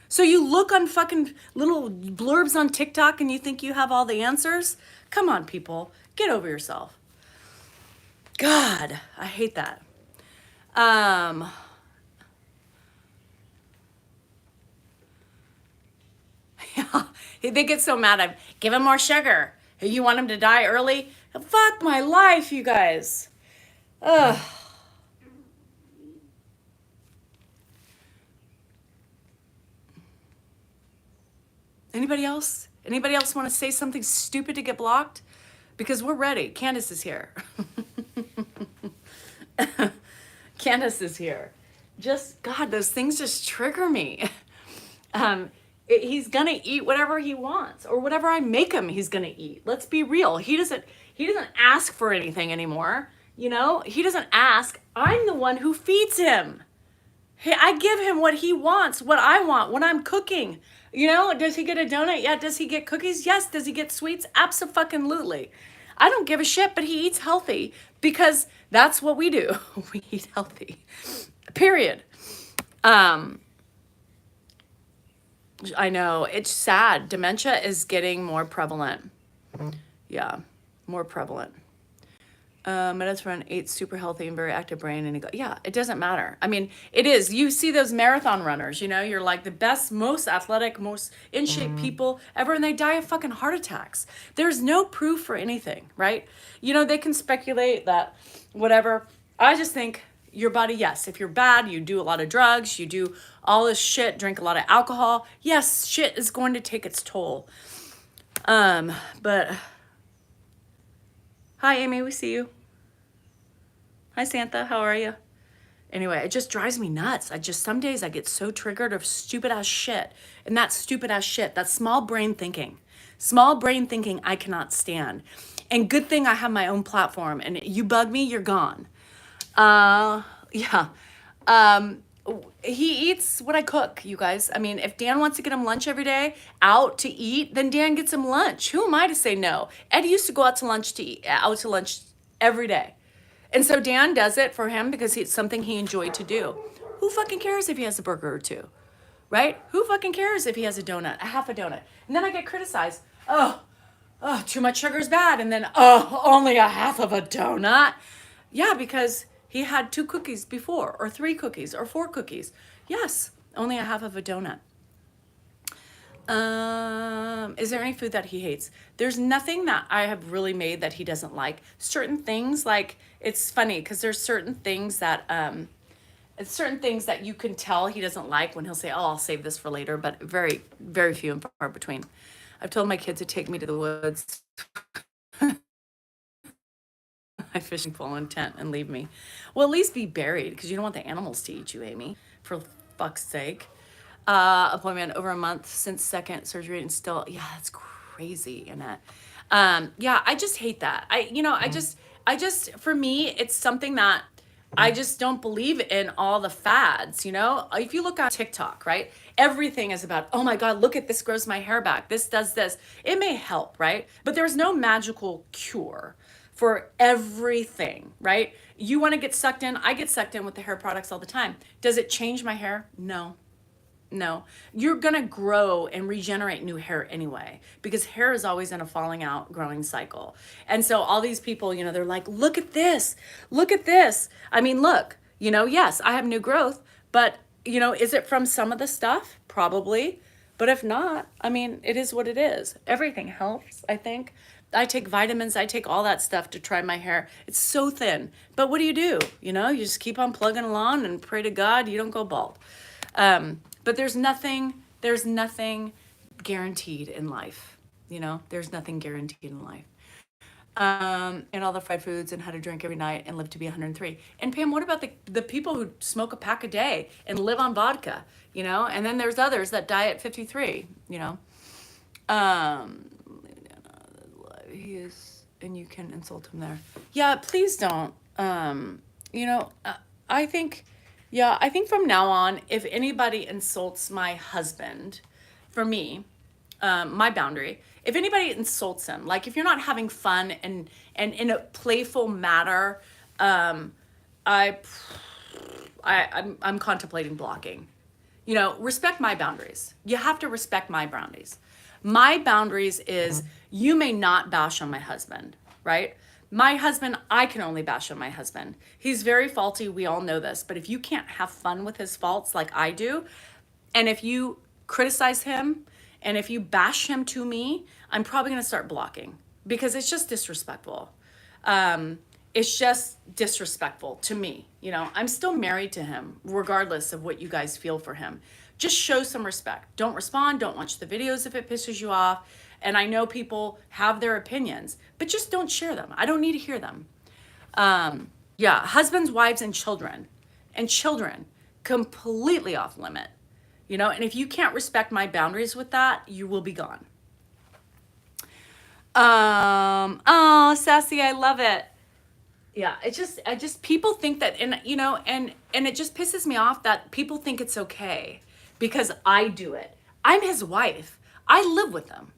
So you look on fucking little blurbs on TikTok and you think you have all the answers? Come on, people. Get over yourself. God, I hate that. Yeah, they get so mad. I give him more sugar. You want him to die early? Fuck my life, you guys. Ugh. Anybody else? Anybody else want to say something stupid to get blocked? Because we're ready. Candace is here. Candace is here. Just, God, those things just trigger me. He's going to eat whatever he wants, or whatever I make him, he's going to eat. Let's be real. He doesn't ask for anything anymore. He doesn't ask. I'm the one who feeds him. Hey, I give him what he wants, what I want, when I'm cooking. Does he get a donut? Yeah. Does he get cookies? Yes. Does he get sweets? Abso-fucking-lutely. I don't give a shit, but he eats healthy because that's what we do. We eat healthy. Period. I know. It's sad. Dementia is getting more prevalent. Yeah. More prevalent. My dad's friend ate super healthy and very active brain, and he goes, yeah, it doesn't matter. I mean, it is. You see those marathon runners, you're like the best, most athletic, most in shape people ever, and they die of fucking heart attacks. There's no proof for anything, right? They can speculate that whatever. I just think your body, yes, if you're bad, you do a lot of drugs, you do all this shit, drink a lot of alcohol, yes, shit is going to take its toll. But hi, Amy, we see you. Hi, Santa, how are you? Anyway, it just drives me nuts. Some days I get so triggered of stupid ass shit. And that stupid ass shit, that small brain thinking I cannot stand. And good thing I have my own platform, and you bug me, you're gone. Uh, yeah. Um, he eats what I cook, you guys. I mean, if Dan wants to get him lunch every day out to eat, then Dan gets him lunch. Who am I to say no? Ed used to go out to lunch to eat, out to lunch every day. And so Dan does it for him because it's something he enjoyed to do. Who fucking cares if he has a burger or two? Right? Who fucking cares if he has a donut, a half a donut? And then I get criticized. Oh, too much sugar is bad. And then, oh, only a half of a donut. Yeah, because he had 2 cookies before, or 3 cookies, or 4 cookies. Yes, only a half of a donut. Is there any food that he hates? There's nothing that I have really made that he doesn't like. Certain things, like, it's funny because there's certain things that you can tell he doesn't like when he'll say, "Oh, I'll save this for later," but very, very few and far between. I've told my kids to take me to the woods. I fishing full intent and leave me. Well, at least be buried because you don't want the animals to eat you, Amy. For fuck's sake. Appointment over a month since second surgery and still, yeah, that's crazy, Annette. Yeah, I just hate that. For me, it's something that I just don't believe in all the fads, you know? If you look on TikTok, right? Everything is about, oh my God, look at this grows my hair back. This does this. It may help, right? But there's no magical cure for everything, right? You want to get sucked in. I get sucked in with the hair products all the time. Does it change my hair? No. No, you're gonna grow and regenerate new hair anyway, because hair is always in a falling out, growing cycle. And so all these people, they're like, look at this, look at this. I mean, look, yes, I have new growth, but is it from some of the stuff? Probably. But if not, I mean, it is what it is. Everything helps, I think. I take vitamins, I take all that stuff to try my hair. It's so thin. But what do? You just keep on plugging along and pray to God you don't go bald. But there's nothing guaranteed in life. There's nothing guaranteed in life. And all the fried foods and how to drink every night and live to be 103. And Pam, what about the people who smoke a pack a day and live on vodka, And then there's others that die at 53, Um, he is, and you can insult him there. Yeah, please don't. I think, yeah, I think from now on, if anybody insults my husband, for me, my boundary, if anybody insults him, like if you're not having fun and in a playful manner, I, I'm contemplating blocking. Respect my boundaries. You have to respect my boundaries. My boundaries is you may not bash on my husband, right? My husband, I can only bash on my husband. He's very faulty. We all know this. But if you can't have fun with his faults like I do, and if you criticize him and if you bash him to me, I'm probably going to start blocking because it's just disrespectful. It's just disrespectful to me. I'm still married to him, regardless of what you guys feel for him. Just show some respect. Don't respond. Don't watch the videos if it pisses you off. And I know people have their opinions, but just don't share them. I don't need to hear them. Yeah, husbands, wives, and children. And children, completely off limit. And if you can't respect my boundaries with that, you will be gone. Oh, Sassy, I love it. Yeah, I just people think that, and it just pisses me off that people think it's okay because I do it. I'm his wife. I live with him.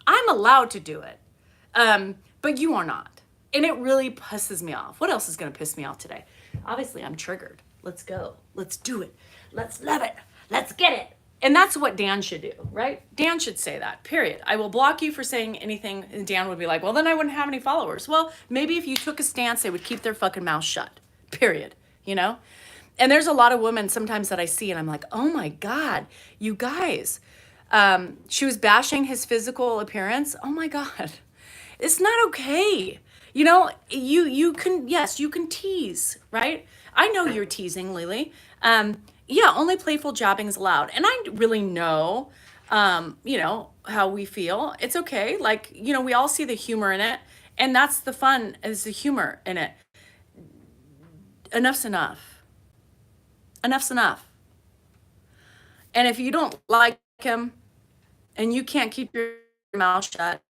I'm allowed to do it. But you are not. And it really pisses me off. What else is going to piss me off today? Obviously, I'm triggered. Let's go. Let's do it. Let's love it. Let's get it. And that's what Dan should do, right? Dan should say that, period. I will block you for saying anything. And Dan would be like, well, then I wouldn't have any followers. Well, maybe if you took a stance, they would keep their fucking mouth shut, period. And there's a lot of women sometimes that I see and I'm like, oh my God, you guys. She was bashing his physical appearance. Oh my God. It's not okay. You can, yes, you can tease, right? I know you're teasing, Lily. Yeah, only playful jabbing is allowed. And I really know, how we feel. It's okay. Like, we all see the humor in it. And that's the fun, is the humor in it. Enough's enough. Enough's enough. And if you don't like him and you can't keep your mouth shut,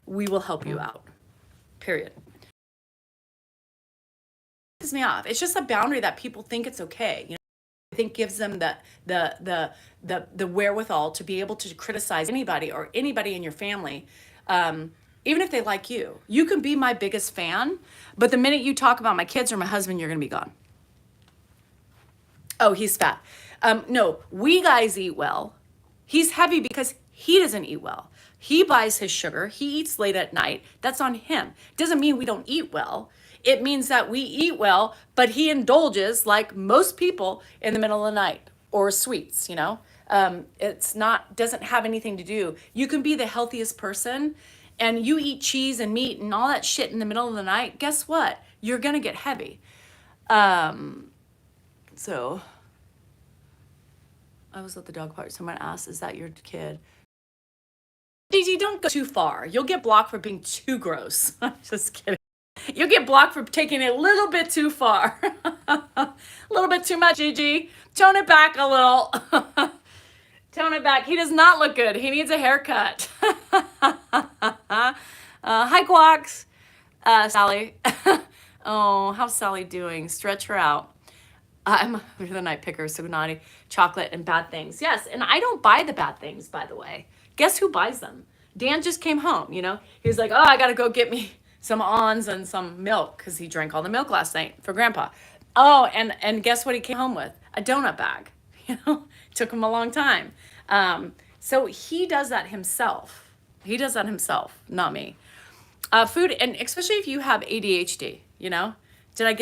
we will help you out. Period. pisses me off. It's just a boundary that people think it's okay. You know, I think gives them the wherewithal to be able to criticize anybody or anybody in your family, even if they like you. You can be my biggest fan, but the minute you talk about my kids or my husband, you're gonna be gone. Oh, he's fat. No, we guys eat well. He's heavy because he doesn't eat well. He buys his sugar. He eats late at night. That's on him. Doesn't mean we don't eat well. It means that we eat well, but he indulges like most people in the middle of the night or sweets, you know? It's not, doesn't have anything to do. You can be the healthiest person and you eat cheese and meat and all that shit in the middle of the night. Guess what? You're going to get heavy. So I was at the dog park. Someone asked, is that your kid? Gigi, don't go too far. You'll get blocked for being too gross. I'm just kidding. You'll get blocked for taking it a little bit too far. A little bit too much, Gigi. Tone it back a little. Tone it back. He does not look good. He needs a haircut. Hi, Quacks. Sally. Oh, how's Sally doing? Stretch her out. I'm the night picker, so naughty. Chocolate and bad things. Yes, and I don't buy the bad things, by the way. Guess who buys them? Dan just came home, you know? He was like, oh, I got to go get me some Ons and some milk because he drank all the milk last night for Grandpa. Oh, and guess what he came home with? A donut bag. You know, took him a long time. So he does that himself. He does that himself, not me. Food, and especially if you have ADHD, you know? Did I get